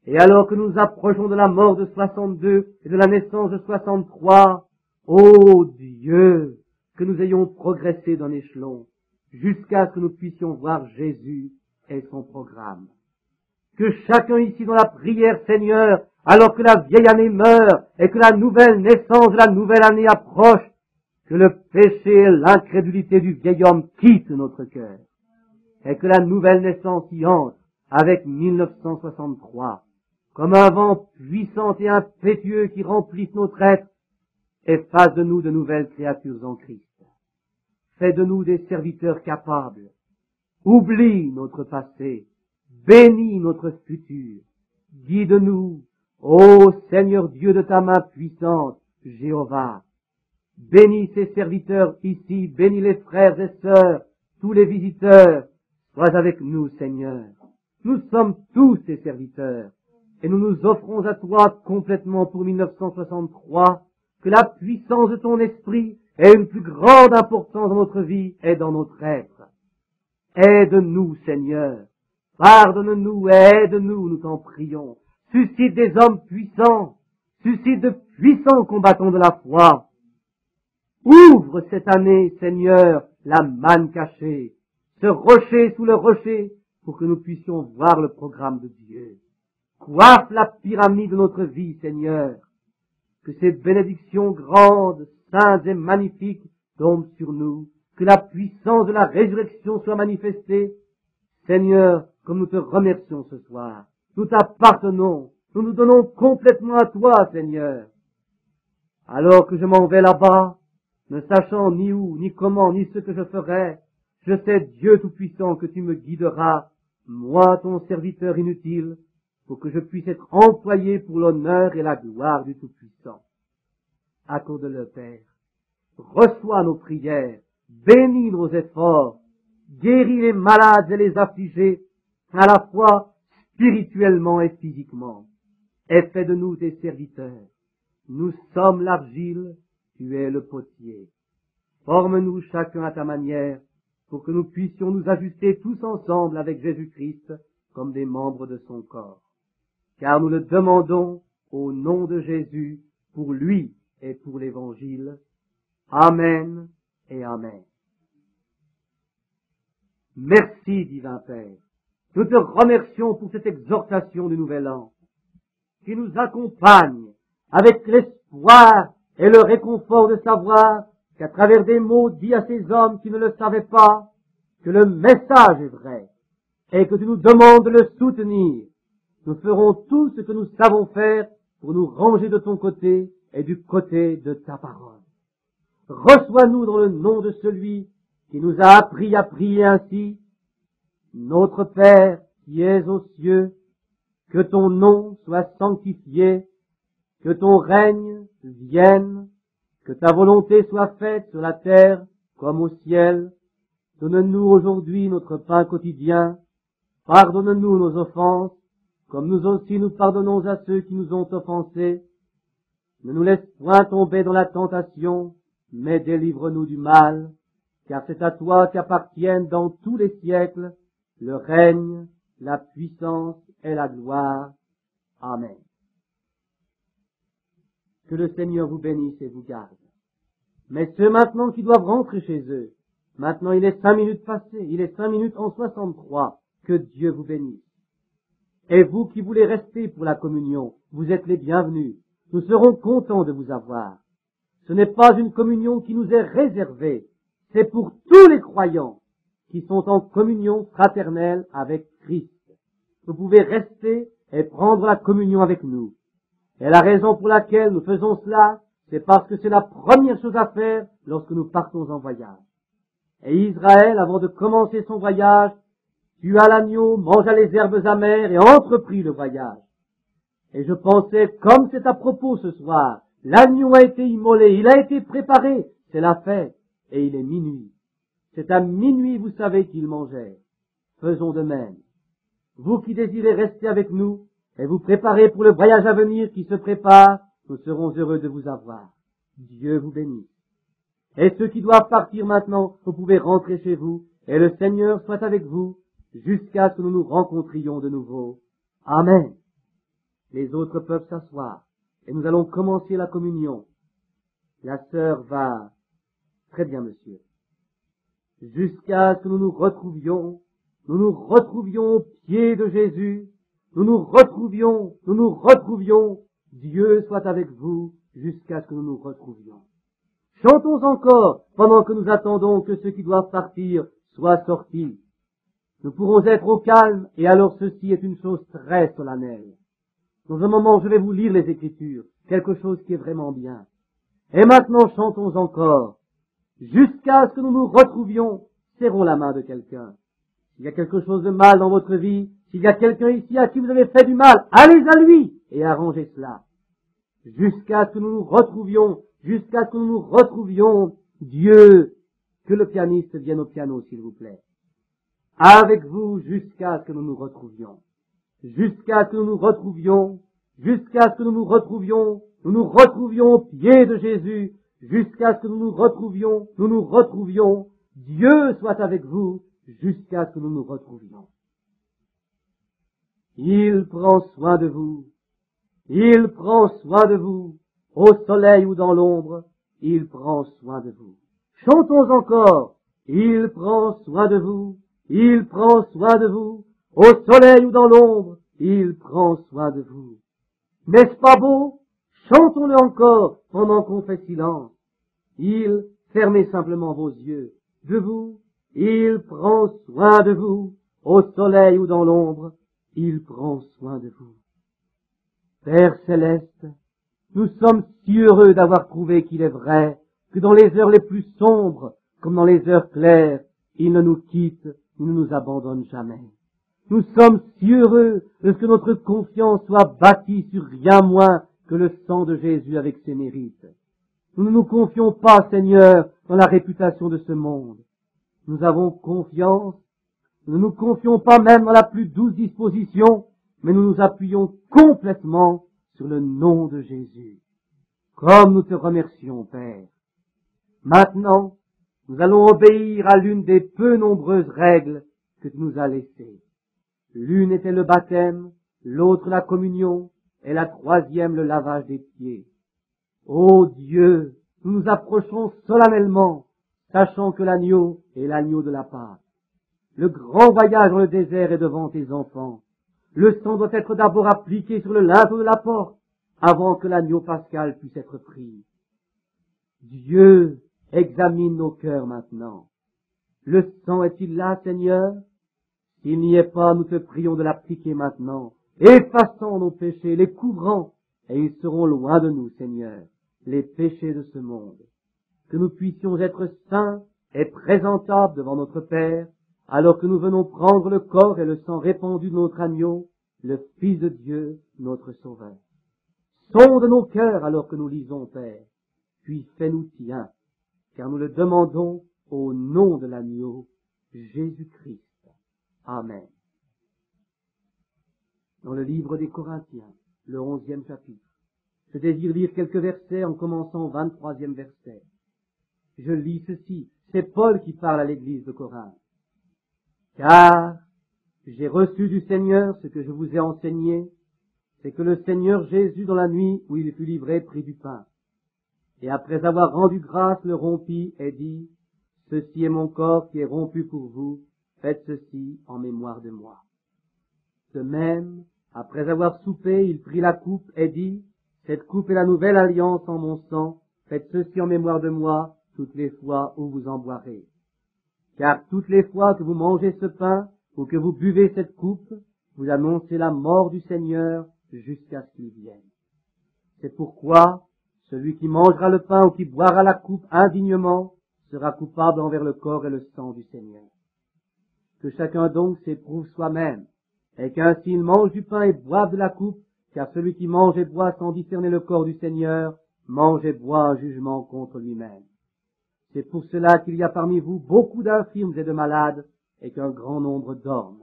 et alors que nous nous approchons de la mort de 62 et de la naissance de 63, ô Dieu, que nous ayons progressé d'un échelon, jusqu'à ce que nous puissions voir Jésus et son programme. Que chacun ici dans la prière, Seigneur, alors que la vieille année meurt et que la nouvelle naissance de la nouvelle année approche, que le péché et l'incrédulité du vieil homme quittent notre cœur, et que la nouvelle naissance y entre avec 1963, comme un vent puissant et impétueux qui remplisse notre être, et fasse de nous de nouvelles créatures en Christ. Fais de nous des serviteurs capables. Oublie notre passé, bénis notre futur, guide-nous, ô Seigneur Dieu de ta main puissante, Jéhovah. Bénis ces serviteurs ici, bénis les frères et sœurs, tous les visiteurs. Sois avec nous, Seigneur. Nous sommes tous tes serviteurs, et nous nous offrons à toi complètement pour 1963, que la puissance de ton esprit ait une plus grande importance dans notre vie et dans notre être. Aide-nous, Seigneur. Pardonne-nous et aide-nous, nous t'en prions. Suscite des hommes puissants, suscite de puissants combattants de la foi. Ouvre cette année, Seigneur, la manne cachée, ce rocher sous le rocher, pour que nous puissions voir le programme de Dieu. Coiffe la pyramide de notre vie, Seigneur, que ces bénédictions grandes, saintes et magnifiques tombent sur nous, que la puissance de la résurrection soit manifestée. Seigneur, comme nous te remercions ce soir, nous t'appartenons, nous nous donnons complètement à toi, Seigneur. Alors que je m'en vais là-bas, ne sachant ni où, ni comment, ni ce que je ferai, je sais, Dieu Tout-Puissant, que tu me guideras, moi, ton serviteur inutile, pour que je puisse être employé pour l'honneur et la gloire du Tout-Puissant. Accorde-le, Père. Reçois nos prières, bénis nos efforts, guéris les malades et les affligés, à la fois spirituellement et physiquement, et fais de nous tes serviteurs. Nous sommes l'argile, tu es le potier. Forme-nous chacun à ta manière, pour que nous puissions nous ajuster tous ensemble avec Jésus-Christ comme des membres de son corps. Car nous le demandons au nom de Jésus, pour lui et pour l'Évangile. Amen et Amen. Merci, divin Père. Nous te remercions pour cette exhortation du Nouvel An, qui nous accompagne avec l'espoir et le réconfort de savoir qu'à travers des mots dits à ces hommes qui ne le savaient pas, que le message est vrai, et que tu nous demandes de le soutenir. Nous ferons tout ce que nous savons faire pour nous ranger de ton côté et du côté de ta parole. Reçois-nous dans le nom de celui qui nous a appris à prier ainsi. Notre Père qui es aux cieux, que ton nom soit sanctifié, que ton règne vienne, que ta volonté soit faite sur la terre comme au ciel. Donne-nous aujourd'hui notre pain quotidien. Pardonne-nous nos offenses, comme nous aussi nous pardonnons à ceux qui nous ont offensés. Ne nous laisse point tomber dans la tentation, mais délivre-nous du mal, car c'est à toi qu'appartiennent dans tous les siècles le règne, la puissance et la gloire. Amen. Que le Seigneur vous bénisse et vous garde. Mais ceux maintenant qui doivent rentrer chez eux, maintenant il est 5 minutes passées, il est 5 minutes en 63, que Dieu vous bénisse. Et vous qui voulez rester pour la communion, vous êtes les bienvenus. Nous serons contents de vous avoir. Ce n'est pas une communion qui nous est réservée, c'est pour tous les croyants qui sont en communion fraternelle avec Christ. Vous pouvez rester et prendre la communion avec nous. Et la raison pour laquelle nous faisons cela, c'est parce que c'est la première chose à faire lorsque nous partons en voyage. Et Israël, avant de commencer son voyage, tua l'agneau, mangea les herbes amères et entreprit le voyage. Et je pensais, comme c'est à propos ce soir, l'agneau a été immolé, il a été préparé, c'est la fête, et il est minuit. C'est à minuit, vous savez, qu'il mangeait. Faisons de même. Vous qui désirez rester avec nous, et vous préparez pour le voyage à venir qui se prépare, nous serons heureux de vous avoir. Dieu vous bénisse. Et ceux qui doivent partir maintenant, vous pouvez rentrer chez vous, et le Seigneur soit avec vous, jusqu'à ce que nous nous rencontrions de nouveau. Amen. Les autres peuvent s'asseoir, et nous allons commencer la communion. La sœur va... Très bien, monsieur. Jusqu'à ce que nous nous retrouvions au pied de Jésus, nous nous retrouvions, Dieu soit avec vous, jusqu'à ce que nous nous retrouvions. Chantons encore, pendant que nous attendons que ceux qui doivent partir soient sortis. Nous pourrons être au calme, et alors ceci est une chose très solennelle. Dans un moment, je vais vous lire les Écritures, quelque chose qui est vraiment bien. Et maintenant, chantons encore. Jusqu'à ce que nous nous retrouvions, serrons la main de quelqu'un. S'il y a quelque chose de mal dans votre vie, s'il y a quelqu'un ici à qui vous avez fait du mal, allez à lui et arrangez cela. Jusqu'à ce que nous nous retrouvions, Dieu, que le pianiste vienne au piano, s'il vous plaît. Avec vous jusqu'à ce que nous nous retrouvions. Jusqu'à ce que nous nous retrouvions au pied de Jésus, jusqu'à ce que nous nous retrouvions, Dieu soit avec vous, jusqu'à ce que nous nous retrouvions. Il prend soin de vous, au soleil ou dans l'ombre, il prend soin de vous. Chantons encore, il prend soin de vous, il prend soin de vous, au soleil ou dans l'ombre, il prend soin de vous. N'est-ce pas beau? Chantons-le encore pendant qu'on fait silence. Fermez simplement vos yeux. De vous, il prend soin de vous, au soleil ou dans l'ombre, il prend soin de vous. Père céleste, nous sommes si heureux d'avoir prouvé qu'il est vrai que dans les heures les plus sombres, comme dans les heures claires, il ne nous quitte, il ne nous abandonne jamais. Nous sommes si heureux de ce que notre confiance soit bâtie sur rien moins que le sang de Jésus avec ses mérites. Nous ne nous confions pas, Seigneur, dans la réputation de ce monde. Nous avons confiance, nous ne nous confions pas même dans la plus douce disposition, mais nous nous appuyons complètement sur le nom de Jésus. Comme nous te remercions, Père. Maintenant, nous allons obéir à l'une des peu nombreuses règles que tu nous as laissées. L'une était le baptême, l'autre la communion, et la troisième le lavage des pieds. Ô Dieu, nous nous approchons solennellement, sachant que l'agneau est l'agneau de la Pâque. Le grand voyage dans le désert est devant tes enfants. Le sang doit être d'abord appliqué sur le linteau de la porte, avant que l'agneau pascal puisse être pris. Dieu, examine nos cœurs maintenant. Le sang est-il là, Seigneur? S'il n'y est pas, nous te prions de l'appliquer maintenant, effaçant nos péchés, les couvrant, et ils seront loin de nous, Seigneur, les péchés de ce monde. Que nous puissions être saints et présentables devant notre Père, alors que nous venons prendre le corps et le sang répandu de notre agneau, le Fils de Dieu, notre Sauveur. Sonde nos cœurs alors que nous lisons, Père, puis fais-nous tiens, car nous le demandons au nom de l'agneau, Jésus-Christ. Amen. Dans le livre des Corinthiens, le 11e chapitre, je désire lire quelques versets en commençant au 23e verset. Je lis ceci, c'est Paul qui parle à l'église de Corinthe. Car j'ai reçu du Seigneur ce que je vous ai enseigné, c'est que le Seigneur Jésus, dans la nuit où il fut livré, prit du pain. Et après avoir rendu grâce, le rompit et dit, ceci est mon corps qui est rompu pour vous, faites ceci en mémoire de moi. De même, après avoir soupé, il prit la coupe et dit, cette coupe est la nouvelle alliance en mon sang, faites ceci en mémoire de moi, toutes les fois où vous en boirez. Car toutes les fois que vous mangez ce pain, ou que vous buvez cette coupe, vous annoncez la mort du Seigneur jusqu'à ce qu'il vienne. C'est pourquoi, celui qui mangera le pain ou qui boira la coupe indignement, sera coupable envers le corps et le sang du Seigneur. Que chacun donc s'éprouve soi-même, et qu'ainsi il mange du pain et boive de la coupe, car celui qui mange et boit sans discerner le corps du Seigneur, mange et boit un jugement contre lui-même. C'est pour cela qu'il y a parmi vous beaucoup d'infirmes et de malades, et qu'un grand nombre dorment.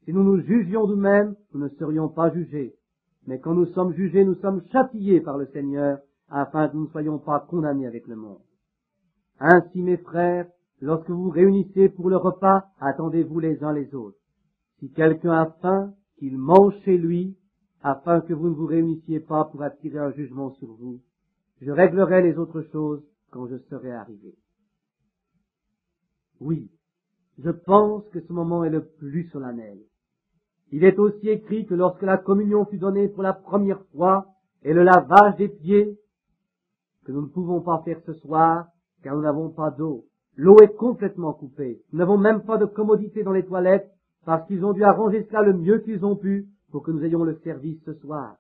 Si nous nous jugions nous-mêmes, nous ne serions pas jugés. Mais quand nous sommes jugés, nous sommes châtiés par le Seigneur, afin que nous ne soyons pas condamnés avec le monde. Ainsi, mes frères, lorsque vous vous réunissez pour le repas, attendez-vous les uns les autres. Si quelqu'un a faim, qu'il mange chez lui, afin que vous ne vous réunissiez pas pour attirer un jugement sur vous. Je réglerai les autres choses quand je serai arrivé. Oui, je pense que ce moment est le plus solennel. Il est aussi écrit que lorsque la communion fut donnée pour la première fois et le lavage des pieds, que nous ne pouvons pas faire ce soir car nous n'avons pas d'eau. L'eau est complètement coupée. Nous n'avons même pas de commodité dans les toilettes parce qu'ils ont dû arranger cela le mieux qu'ils ont pu pour que nous ayons le service ce soir.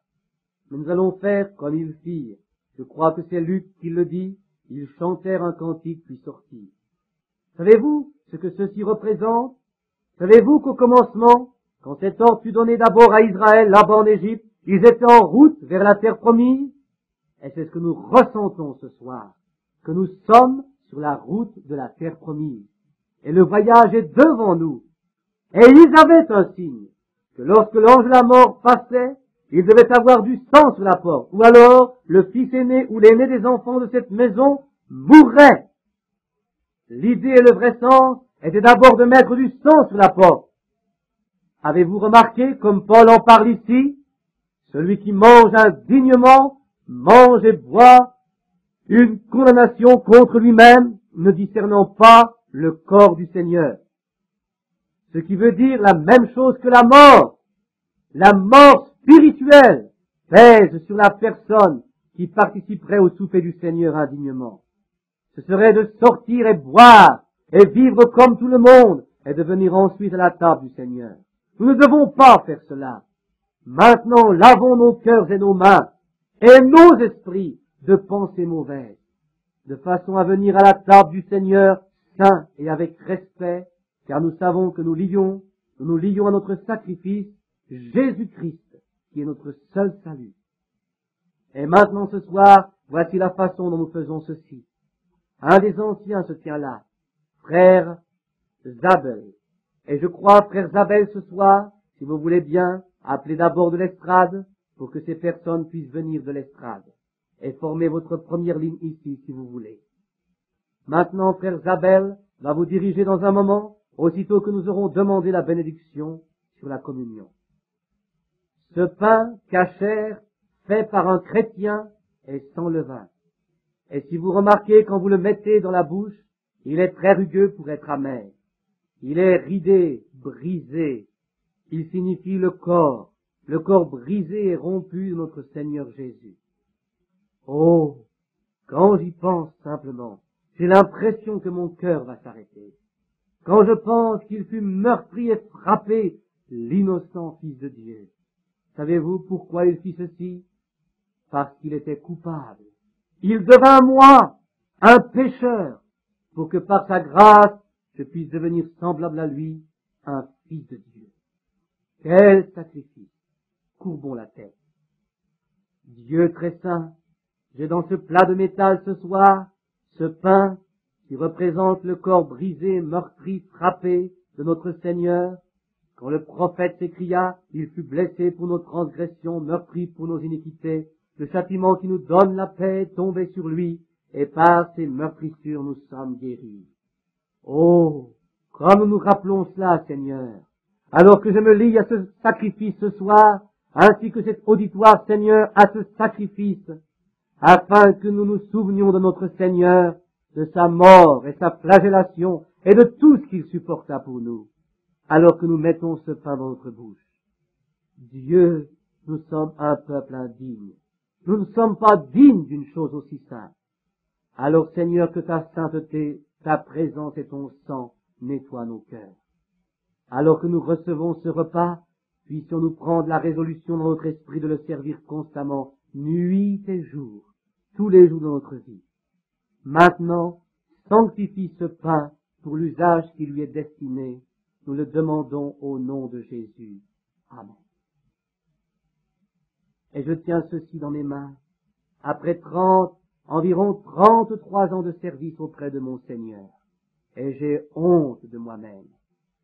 Mais nous allons faire comme ils firent. Je crois que c'est Luc qui le dit. Ils chantèrent un cantique puis sortirent. Savez-vous ce que ceci représente? Savez-vous qu'au commencement, quand cet ordre fut donné d'abord à Israël, là-bas en Égypte, ils étaient en route vers la terre promise? Et c'est ce que nous ressentons ce soir, que nous sommes sur la route de la terre promise. Et le voyage est devant nous. Et ils avaient un signe, que lorsque l'ange de la mort passait, il devait avoir du sang sur la porte, ou alors le fils aîné ou l'aîné des enfants de cette maison mourrait. L'idée et le vrai sens étaient d'abord de mettre du sang sur la porte. Avez-vous remarqué, comme Paul en parle ici, celui qui mange indignement, mange et boit une condamnation contre lui-même, ne discernant pas le corps du Seigneur. Ce qui veut dire la même chose que la mort. La mort spirituelle pèse sur la personne qui participerait au souper du Seigneur indignement. Ce serait de sortir et boire et vivre comme tout le monde et de venir ensuite à la table du Seigneur. Nous ne devons pas faire cela. Maintenant, lavons nos cœurs et nos mains et nos esprits de pensées mauvaises, de façon à venir à la table du Seigneur saint et avec respect, car nous savons que nous nous lions à notre sacrifice Jésus-Christ, qui est notre seul salut. Et maintenant ce soir, voici la façon dont nous faisons ceci. Un des anciens se tient là, frère Zabel. Et je crois, frère Zabel, ce soir, si vous voulez bien, appelez d'abord de l'estrade, pour que ces personnes puissent venir de l'estrade, et former votre première ligne ici, si vous voulez. Maintenant, frère Zabel va vous diriger dans un moment, aussitôt que nous aurons demandé la bénédiction sur la communion. Ce pain cachère fait par un chrétien est sans levain. Et si vous remarquez, quand vous le mettez dans la bouche, il est très rugueux pour être amer. Il est ridé, brisé. Il signifie le corps brisé et rompu de notre Seigneur Jésus. Oh, quand j'y pense simplement, j'ai l'impression que mon cœur va s'arrêter. Quand je pense qu'il fut meurtri et frappé, l'innocent Fils de Dieu. Savez-vous pourquoi il fit ceci? Parce qu'il était coupable. Il devint moi, un pécheur, pour que par sa grâce, je puisse devenir semblable à lui, un Fils de Dieu. Quel sacrifice! Courbons la tête. Dieu très saint, j'ai dans ce plat de métal ce soir, ce pain qui représente le corps brisé, meurtri, frappé de notre Seigneur. Quand le prophète s'écria, il fut blessé pour nos transgressions, meurtri pour nos iniquités. Le châtiment qui nous donne la paix est tombé sur lui, et par ses meurtrissures nous sommes guéris. Oh, comme nous nous rappelons cela, Seigneur, alors que je me lie à ce sacrifice ce soir, ainsi que cet auditoire, Seigneur, à ce sacrifice, afin que nous nous souvenions de notre Seigneur, de sa mort et sa flagellation, et de tout ce qu'il supporta pour nous, alors que nous mettons ce pain dans notre bouche. Dieu, nous sommes un peuple indigne. Nous ne sommes pas dignes d'une chose aussi simple. Alors, Seigneur, que ta sainteté, ta présence et ton sang nettoient nos cœurs. Alors que nous recevons ce repas, puissions-nous prendre la résolution dans notre esprit de le servir constamment, nuit et jour, tous les jours de notre vie. Maintenant, sanctifie ce pain pour l'usage qui lui est destiné. Nous le demandons au nom de Jésus. Amen. Et je tiens ceci dans mes mains. Après environ 33 ans de service auprès de mon Seigneur. Et j'ai honte de moi-même.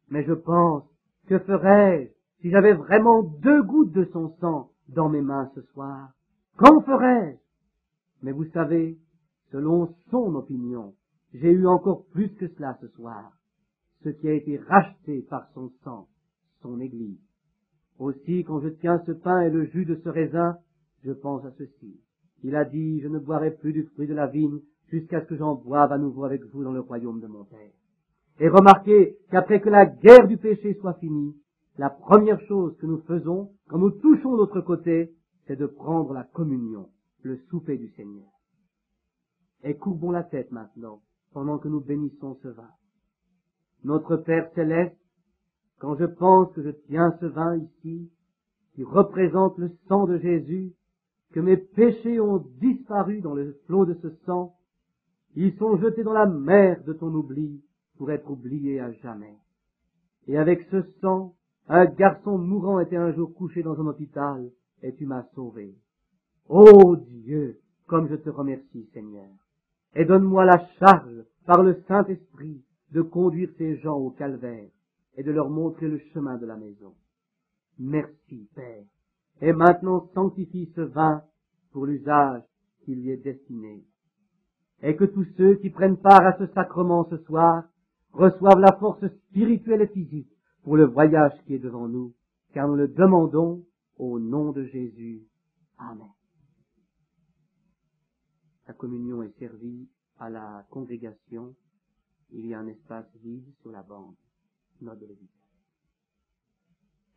Mais je pense, que ferais-je si j'avais vraiment 2 gouttes de son sang dans mes mains ce soir? Qu'en ferais-je? Mais vous savez, selon son opinion, j'ai eu encore plus que cela ce soir. Ce qui a été racheté par son sang, son Église. Aussi, quand je tiens ce pain et le jus de ce raisin, je pense à ceci. Il a dit, je ne boirai plus du fruit de la vigne jusqu'à ce que j'en boive à nouveau avec vous dans le royaume de mon Père. Et remarquez qu'après que la guerre du péché soit finie, la première chose que nous faisons quand nous touchons l'autre côté, c'est de prendre la communion, le souper du Seigneur. Et courbons la tête maintenant, pendant que nous bénissons ce vin. Notre Père céleste, quand je pense que je tiens ce vin ici, qui représente le sang de Jésus, que mes péchés ont disparu dans le flot de ce sang, ils sont jetés dans la mer de ton oubli pour être oubliés à jamais. Et avec ce sang, un garçon mourant était un jour couché dans un hôpital, et tu m'as sauvé. Ô Dieu, comme je te remercie, Seigneur. Et donne-moi la charge, par le Saint-Esprit, de conduire ces gens au calvaire et de leur montrer le chemin de la maison. Merci, Père. Et maintenant, sanctifie ce vin pour l'usage qui lui est destiné. Et que tous ceux qui prennent part à ce sacrement ce soir reçoivent la force spirituelle et physique pour le voyage qui est devant nous, car nous le demandons au nom de Jésus. Amen. La communion est servie à la congrégation. Il y a un espace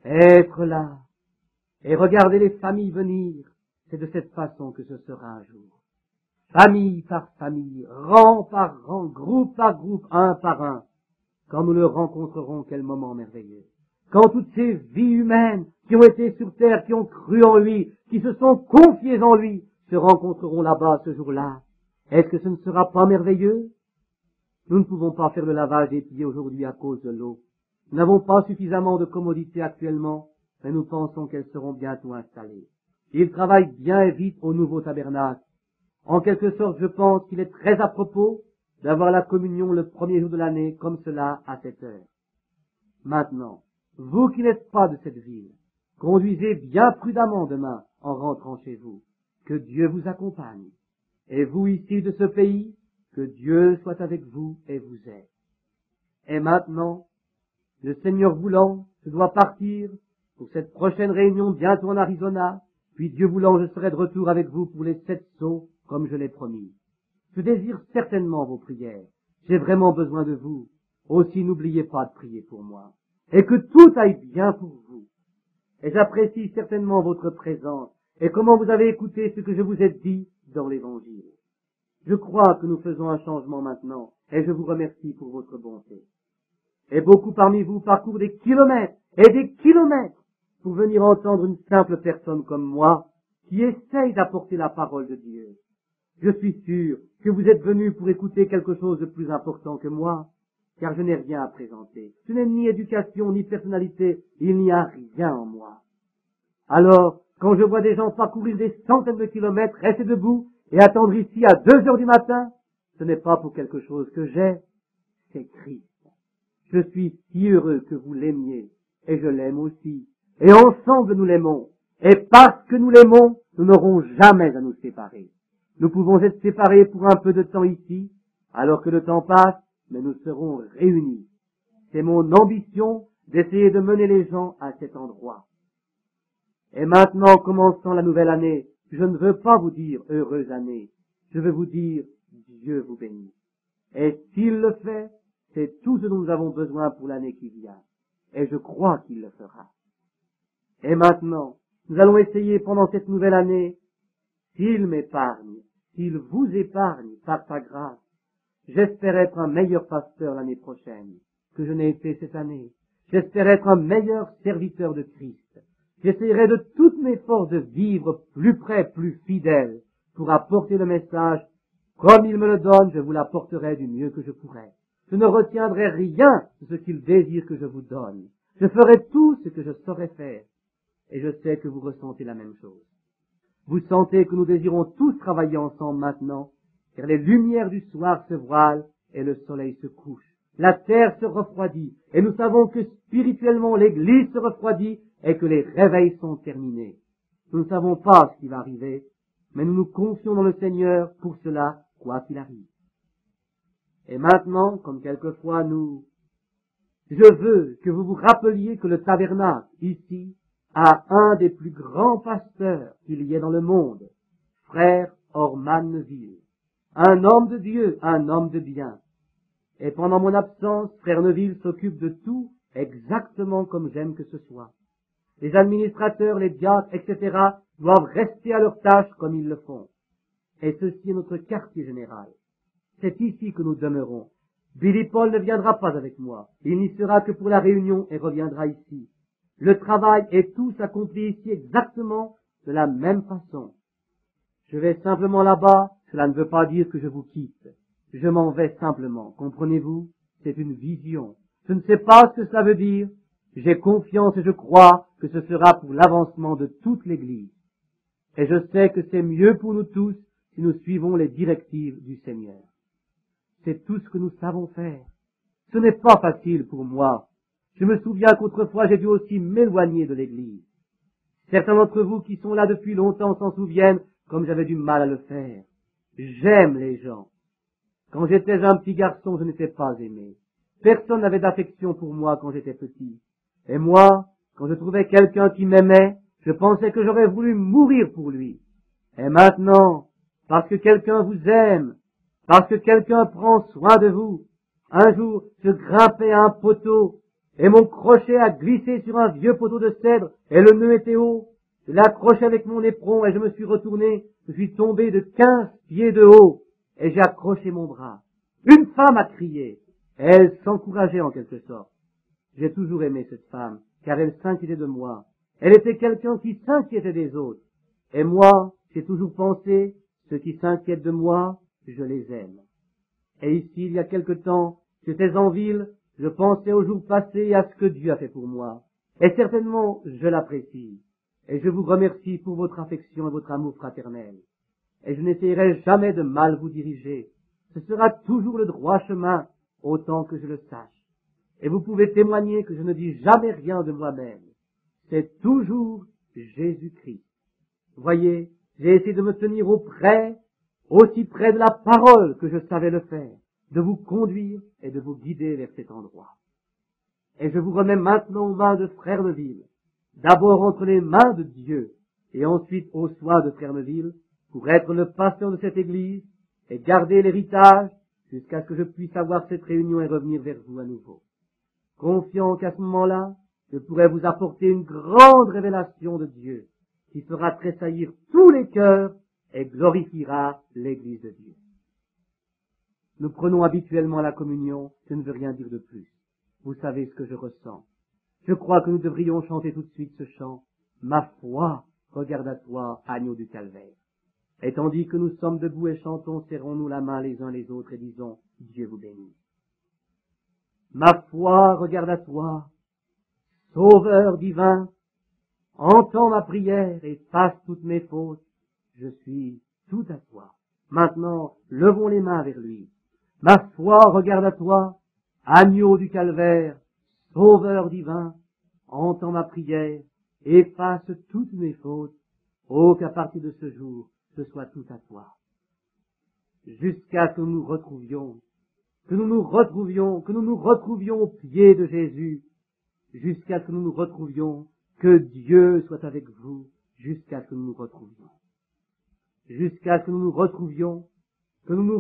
Être là et regarder les familles venir, c'est de cette façon que ce sera un jour. Famille par famille, rang par rang, groupe par groupe, un par un, quand nous le rencontrerons, quel moment merveilleux. Quand toutes ces vies humaines qui ont été sur terre, qui ont cru en lui, qui se sont confiées en lui, se rencontreront là-bas ce jour-là. Est-ce que ce ne sera pas merveilleux? Nous ne pouvons pas faire le lavage des pieds aujourd'hui à cause de l'eau. Nous n'avons pas suffisamment de commodités actuellement, mais nous pensons qu'elles seront bientôt installées. Ils travaillent bien et vite au nouveau tabernacle. En quelque sorte, je pense qu'il est très à propos d'avoir la communion le premier jour de l'année, comme cela, à cette heure. Maintenant, vous qui n'êtes pas de cette ville, conduisez bien prudemment demain en rentrant chez vous. Que Dieu vous accompagne. Et vous ici de ce pays, que Dieu soit avec vous et vous aide. Et maintenant, le Seigneur voulant, je dois partir pour cette prochaine réunion bientôt en Arizona, puis Dieu voulant, je serai de retour avec vous pour les 7 sauts, comme je l'ai promis. Je désire certainement vos prières. J'ai vraiment besoin de vous. Aussi, n'oubliez pas de prier pour moi. Et que tout aille bien pour vous. Et j'apprécie certainement votre présence et comment vous avez écouté ce que je vous ai dit dans l'Évangile. Je crois que nous faisons un changement maintenant et je vous remercie pour votre bonté. Et beaucoup parmi vous parcourent des kilomètres et des kilomètres pour venir entendre une simple personne comme moi qui essaye d'apporter la parole de Dieu. Je suis sûr que vous êtes venus pour écouter quelque chose de plus important que moi, car je n'ai rien à présenter. Je n'ai ni éducation, ni personnalité, il n'y a rien en moi. Alors, quand je vois des gens parcourir des centaines de kilomètres, rester debout et attendre ici à 2 heures du matin, ce n'est pas pour quelque chose que j'ai, c'est Christ. Je suis si heureux que vous l'aimiez, et je l'aime aussi. Et ensemble nous l'aimons. Et parce que nous l'aimons, nous n'aurons jamais à nous séparer. Nous pouvons être séparés pour un peu de temps ici, alors que le temps passe, mais nous serons réunis. C'est mon ambition d'essayer de mener les gens à cet endroit. Et maintenant, commençant la nouvelle année, je ne veux pas vous dire heureuse année. Je veux vous dire Dieu vous bénit. Et s'il le fait, c'est tout ce dont nous avons besoin pour l'année qui vient. Et je crois qu'il le fera. Et maintenant, nous allons essayer pendant cette nouvelle année, s'il m'épargne, s'il vous épargne par sa grâce, j'espère être un meilleur pasteur l'année prochaine que je n'ai été cette année. J'espère être un meilleur serviteur de Christ. J'essaierai de toutes mes forces de vivre plus près, plus fidèle, pour apporter le message. Comme il me le donne, je vous l'apporterai du mieux que je pourrai. Je ne retiendrai rien de ce qu'il désire que je vous donne. Je ferai tout ce que je saurai faire. Et je sais que vous ressentez la même chose. Vous sentez que nous désirons tous travailler ensemble maintenant, car les lumières du soir se voilent et le soleil se couche. La terre se refroidit, et nous savons que spirituellement l'Église se refroidit et que les réveils sont terminés. Nous ne savons pas ce qui va arriver, mais nous nous confions dans le Seigneur pour cela, quoi qu'il arrive. Et maintenant, comme quelquefois je veux que vous vous rappeliez que le tabernacle, ici, a un des plus grands pasteurs qu'il y ait dans le monde, frère Orman Neville. Un homme de Dieu, un homme de bien. Et pendant mon absence, frère Neville s'occupe de tout exactement comme j'aime que ce soit. Les administrateurs, les diacres, etc. doivent rester à leur tâche comme ils le font. Et ceci est notre quartier général. C'est ici que nous demeurons. Billy Paul ne viendra pas avec moi. Il n'y sera que pour la réunion et reviendra ici. Le travail est tout accompli ici exactement de la même façon. Je vais simplement là-bas, cela ne veut pas dire que je vous quitte. Je m'en vais simplement, comprenez-vous? C'est une vision. Je ne sais pas ce que cela veut dire. J'ai confiance et je crois que ce sera pour l'avancement de toute l'Église. Et je sais que c'est mieux pour nous tous si nous suivons les directives du Seigneur. C'est tout ce que nous savons faire. Ce n'est pas facile pour moi. Je me souviens qu'autrefois j'ai dû aussi m'éloigner de l'Église. Certains d'entre vous qui sont là depuis longtemps s'en souviennent comme j'avais du mal à le faire. J'aime les gens. Quand j'étais un petit garçon, je n'étais pas aimé. Personne n'avait d'affection pour moi quand j'étais petit. Et moi, quand je trouvais quelqu'un qui m'aimait, je pensais que j'aurais voulu mourir pour lui. Et maintenant, parce que quelqu'un vous aime, parce que quelqu'un prend soin de vous, un jour, je grimpais à un poteau et mon crochet a glissé sur un vieux poteau de cèdre, et le nœud était haut. Je l'ai accroché avec mon éperon, et je me suis retourné. Je suis tombé de 15 pieds de haut, et j'ai accroché mon bras. Une femme a crié, et elle s'encourageait en quelque sorte. J'ai toujours aimé cette femme, car elle s'inquiétait de moi. Elle était quelqu'un qui s'inquiétait des autres. Et moi, j'ai toujours pensé, ceux qui s'inquiètent de moi, je les aime. Et ici, il y a quelque temps, j'étais en ville, je pensais aux jours passés et à ce que Dieu a fait pour moi. Et certainement, je l'apprécie. Et je vous remercie pour votre affection et votre amour fraternel. Et je n'essayerai jamais de mal vous diriger. Ce sera toujours le droit chemin, autant que je le sache. Et vous pouvez témoigner que je ne dis jamais rien de moi-même. C'est toujours Jésus-Christ. Voyez, j'ai essayé de me tenir aussi près de la parole que je savais le faire, de vous conduire et de vous guider vers cet endroit. Et je vous remets maintenant aux mains de Frère Neville, d'abord entre les mains de Dieu, et ensuite aux soins de Frère Neville, pour être le pasteur de cette église et garder l'héritage jusqu'à ce que je puisse avoir cette réunion et revenir vers vous à nouveau. Confiant qu'à ce moment-là, je pourrai vous apporter une grande révélation de Dieu qui fera tressaillir tous les cœurs et glorifiera l'Église de Dieu. Nous prenons habituellement la communion, je ne veux rien dire de plus. Vous savez ce que je ressens. Je crois que nous devrions chanter tout de suite ce chant. Ma foi, regarde à toi, agneau du calvaire. Et tandis que nous sommes debout et chantons, serrons-nous la main les uns les autres et disons, Dieu vous bénisse. Ma foi, regarde à toi, Sauveur divin, entends ma prière et efface toutes mes fautes. Je suis tout à toi. Maintenant, levons les mains vers lui. Ma foi, regarde à toi, agneau du calvaire, Sauveur divin, entends ma prière et efface toutes mes fautes. Oh, qu'à partir de ce jour, ce soit tout à toi. Jusqu'à ce que nous nous retrouvions, que nous nous retrouvions au pied de Jésus, jusqu'à ce que nous nous retrouvions, que Dieu soit avec vous, jusqu'à ce que nous nous retrouvions. Jusqu'à ce que nous nous retrouvions, que nous nous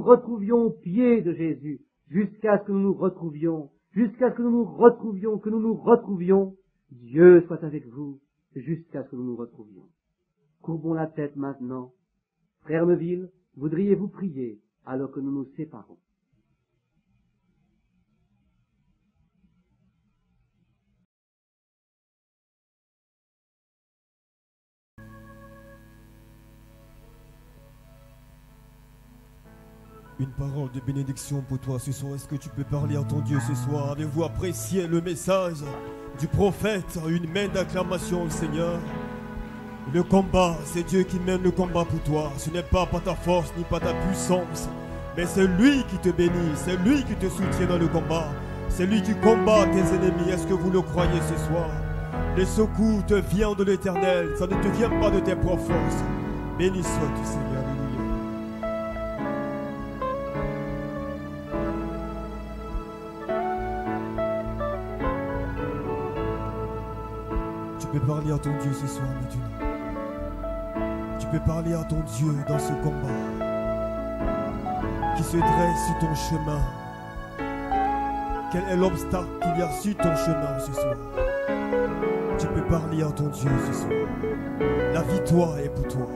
retrouvions au pied de Jésus, jusqu'à ce que nous nous retrouvions, que nous nous retrouvions, Dieu soit avec vous, jusqu'à ce que nous nous retrouvions. Courbons la tête maintenant. Frère Neville, voudriez-vous prier alors que nous nous séparons? Une parole de bénédiction pour toi ce soir. Est-ce que tu peux parler à ton Dieu ce soir? Avez-vous apprécié le message du prophète? Une main d'acclamation au Seigneur. Le combat, c'est Dieu qui mène le combat pour toi. Ce n'est pas par ta force ni par ta puissance, mais c'est lui qui te bénit, c'est lui qui te soutient dans le combat. C'est lui qui combat tes ennemis. Est-ce que vous le croyez ce soir? Le secours te vient de l'Éternel, ça ne te vient pas de tes propres forces. Béni sois-tu, Seigneur. Tu peux parler à ton Dieu ce soir maintenant. Tu peux parler à ton Dieu dans ce combat qui se dresse sur ton chemin. Quel est l'obstacle qu'il y a sur ton chemin ce soir? Tu peux parler à ton Dieu ce soir. La victoire est pour toi.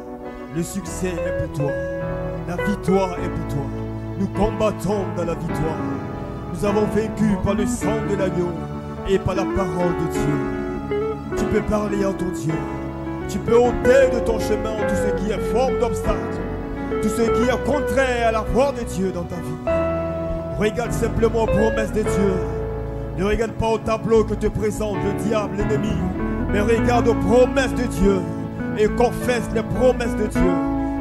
Le succès est pour toi. La victoire est pour toi. Nous combattons dans la victoire. Nous avons vaincu par le sang de l'agneau et par la parole de Dieu. Tu peux parler à ton Dieu. Tu peux ôter de ton chemin tout ce qui est forme d'obstacle, tout ce qui est contraire à la voix de Dieu dans ta vie. Regarde simplement aux promesses de Dieu. Ne regarde pas au tableau que te présente le diable, l'ennemi, mais regarde aux promesses de Dieu et confesse les promesses de Dieu.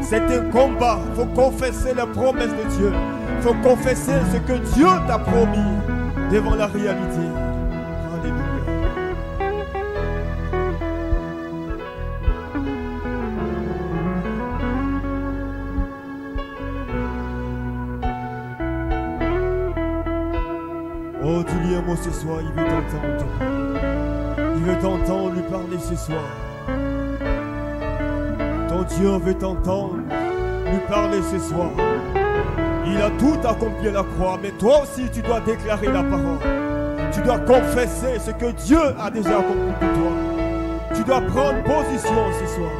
C'est un combat. Il faut confesser les promesses de Dieu. Il faut confesser ce que Dieu t'a promis devant la réalité. Alléluia. Oh, dis-lui un mot ce soir, il veut t'entendre. Il veut t'entendre lui parler ce soir. Ton Dieu veut t'entendre lui parler ce soir. Il a tout accompli à la croix, mais toi aussi tu dois déclarer la parole. Tu dois confesser ce que Dieu a déjà accompli pour toi. Tu dois prendre position ce soir.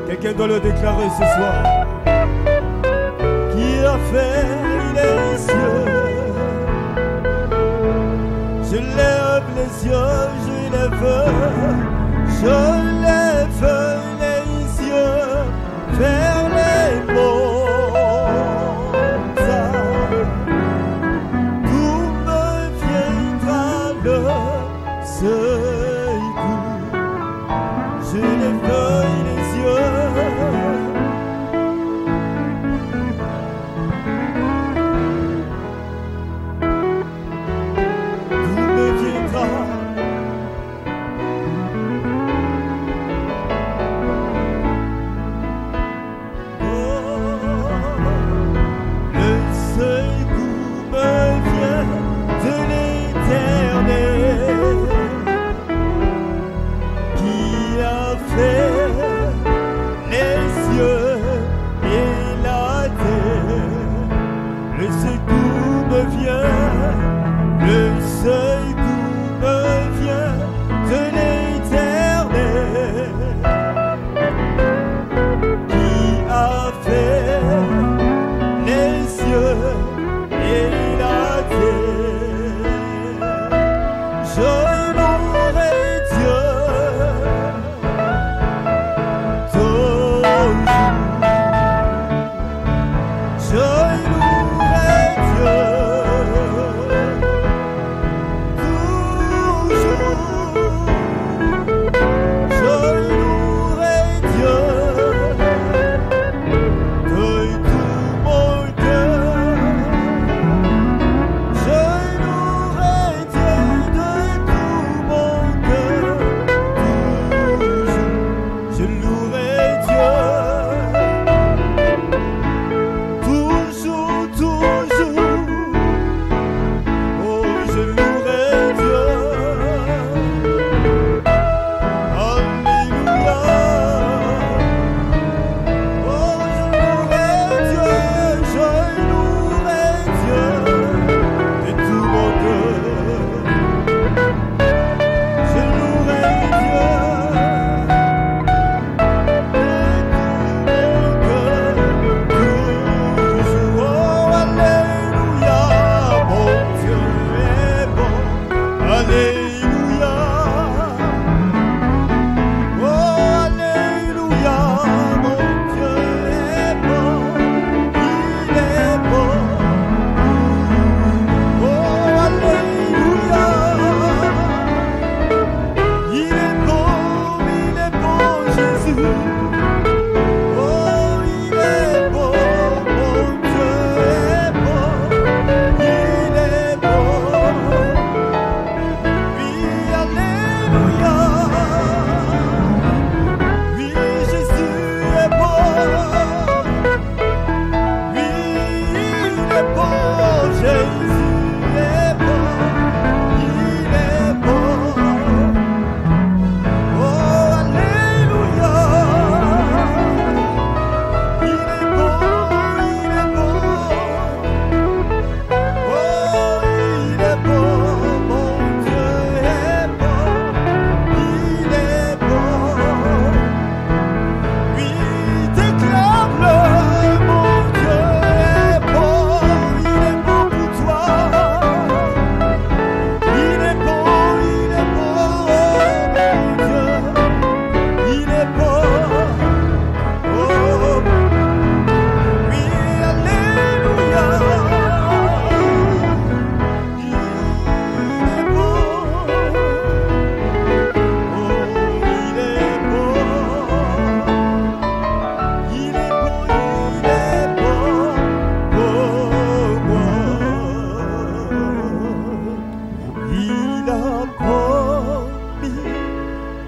Quelqu'un doit le déclarer ce soir. Qui a fait les cieux? Je lève les yeux, je lève les yeux vers les montagnes. D'où me viendra le secours? Je lève les yeux.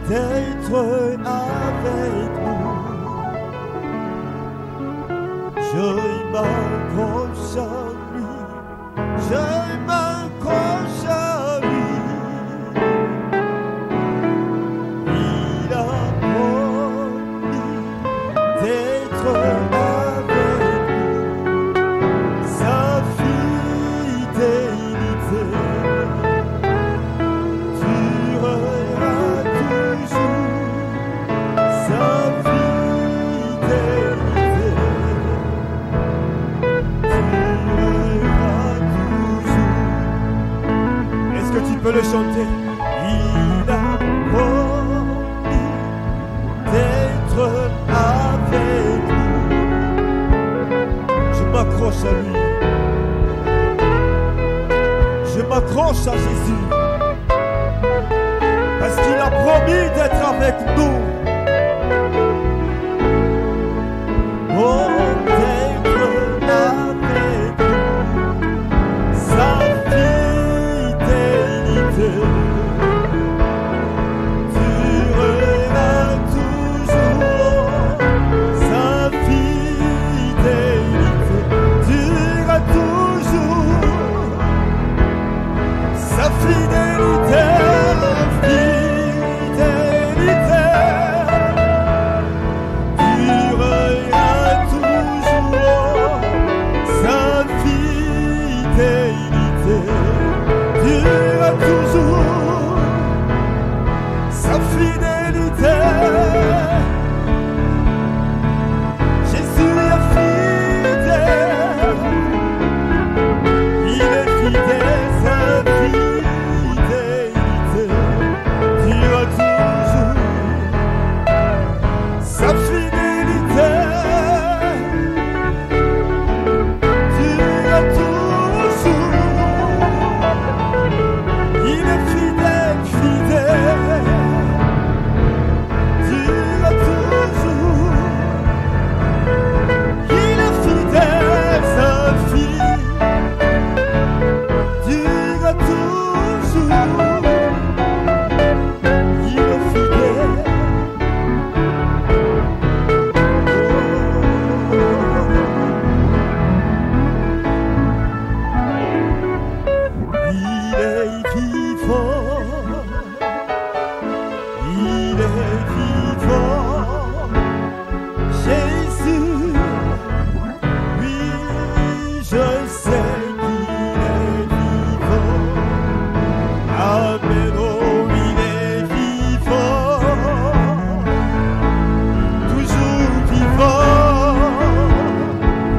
d'être avec nous. Je m'accroche à lui, je m'accroche à lui. Il a promis d'être avec nous, sa fidélité durera toujours, sa fidélité durera toujours. Est-ce que tu peux le chanter? Il a promis d'être avec nous. Je m'accroche à lui. Je m'accroche à Jésus. Parce qu'il a promis d'être avec nous. Oh, d'être avec nous. Sa fidélité durera toujours. Sa fidélité durera toujours. Sa fidélité, durera toujours. Sa fidélité durera toujours. Sa fidélité. Jésus est fidèle. Il est fidèle, sa fidélité durera toujours. Sa fidélité durera toujours. Il est fidèle, fidèle, durera toujours. Il est fidèle, sa fille durera toujours. Il est fidèle. Il est vivant, il est vivant, Jésus, oui, je sais qu'il est vivant. Amen, oh, il est vivant, toujours vivant,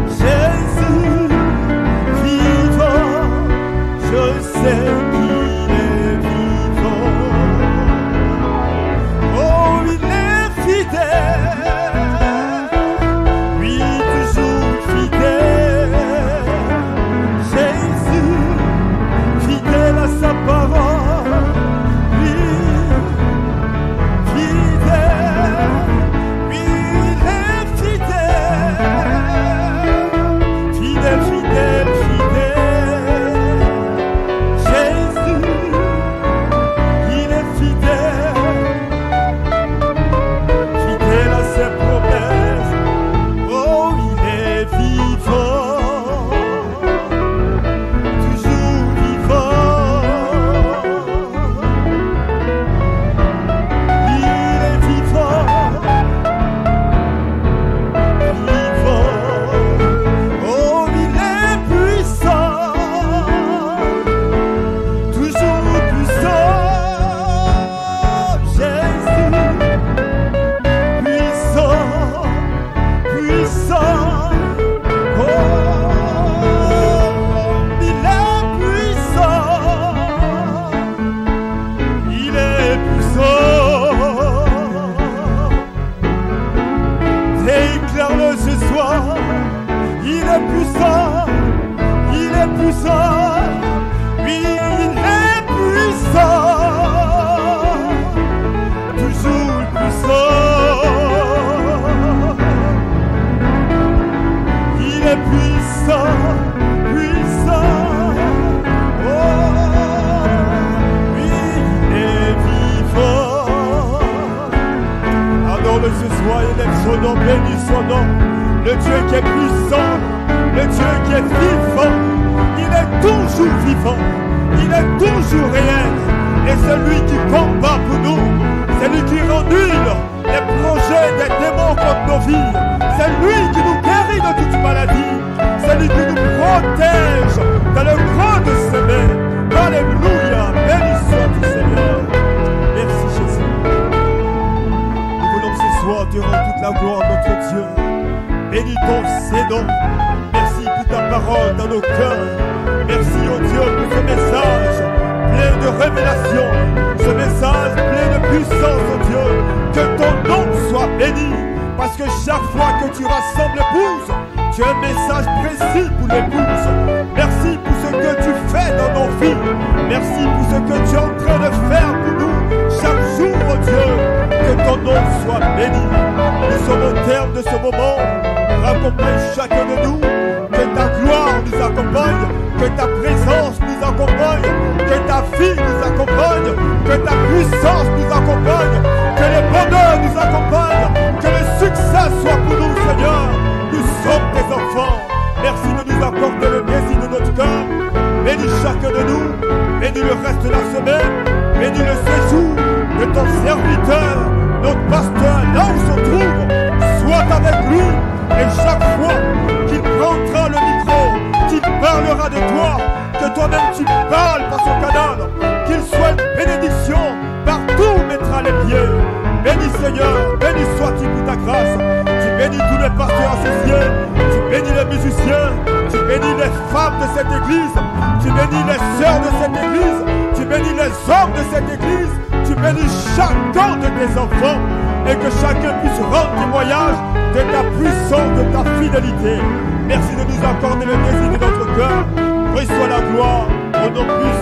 Jésus, vivant, je sais qu'il est vivant. Oh, il est que ce soit, élève son nom, bénis son nom. Le Dieu qui est puissant, le Dieu qui est vivant, il est toujours vivant, il est toujours réel. Et celui qui combat pour nous, c'est lui qui rend nul les projets des démons contre nos vies. C'est lui qui nous guérit de toute maladie. C'est lui qui nous protège dans le grand de ses mains. Alléluia, béni soit-tu Seigneur. Merci Jésus. Nous voulons ce soir te rendre toute la gloire, notre Dieu. Bénis ton Seigneur. Merci pour ta parole dans nos cœurs. Merci au Dieu pour ce message plein de révélation, ce message plein de puissance, oh Dieu. Que ton nom soit béni, parce que chaque fois que tu rassembles l'épouse, tu as un message précis pour l'épouse. Merci pour ce que tu fais dans nos vies. Merci pour ce que tu es en train de faire pour nous chaque jour, oh Dieu. Que ton nom soit béni. Nous sommes au terme de ce moment. Raccompagne chacun de nous. Que ta gloire nous accompagne. Que ta présence nous accompagne. Que ta vie nous accompagne. Que ta puissance nous accompagne. Que le bonheur nous accompagne. Que le succès soit pour nous, Seigneur. Nous sommes tes enfants. Merci de nous accorder le désir de notre cœur. Bénis chacun de nous. Bénis le reste de la semaine. Bénis le séjour de ton serviteur, notre pasteur, là où se trouve. Sois avec lui. Et chaque fois qu'il prendra le micro, qu'il parlera de toi, que toi-même tu parles par son canal, qu'il soit une bénédiction, partout où mettra les pieds. Bénis Seigneur, béni sois-tu pour ta grâce. Tu bénis tous les pasteurs associés, tu bénis les musiciens, tu bénis les femmes de cette église, tu bénis les sœurs de cette église, tu bénis les hommes de cette église, tu bénis chacun de tes enfants, et que chacun puisse rendre témoignage de ta puissance, de ta fidélité. Merci de nous accorder le désir de notre cœur. Reçois la gloire au nom puissant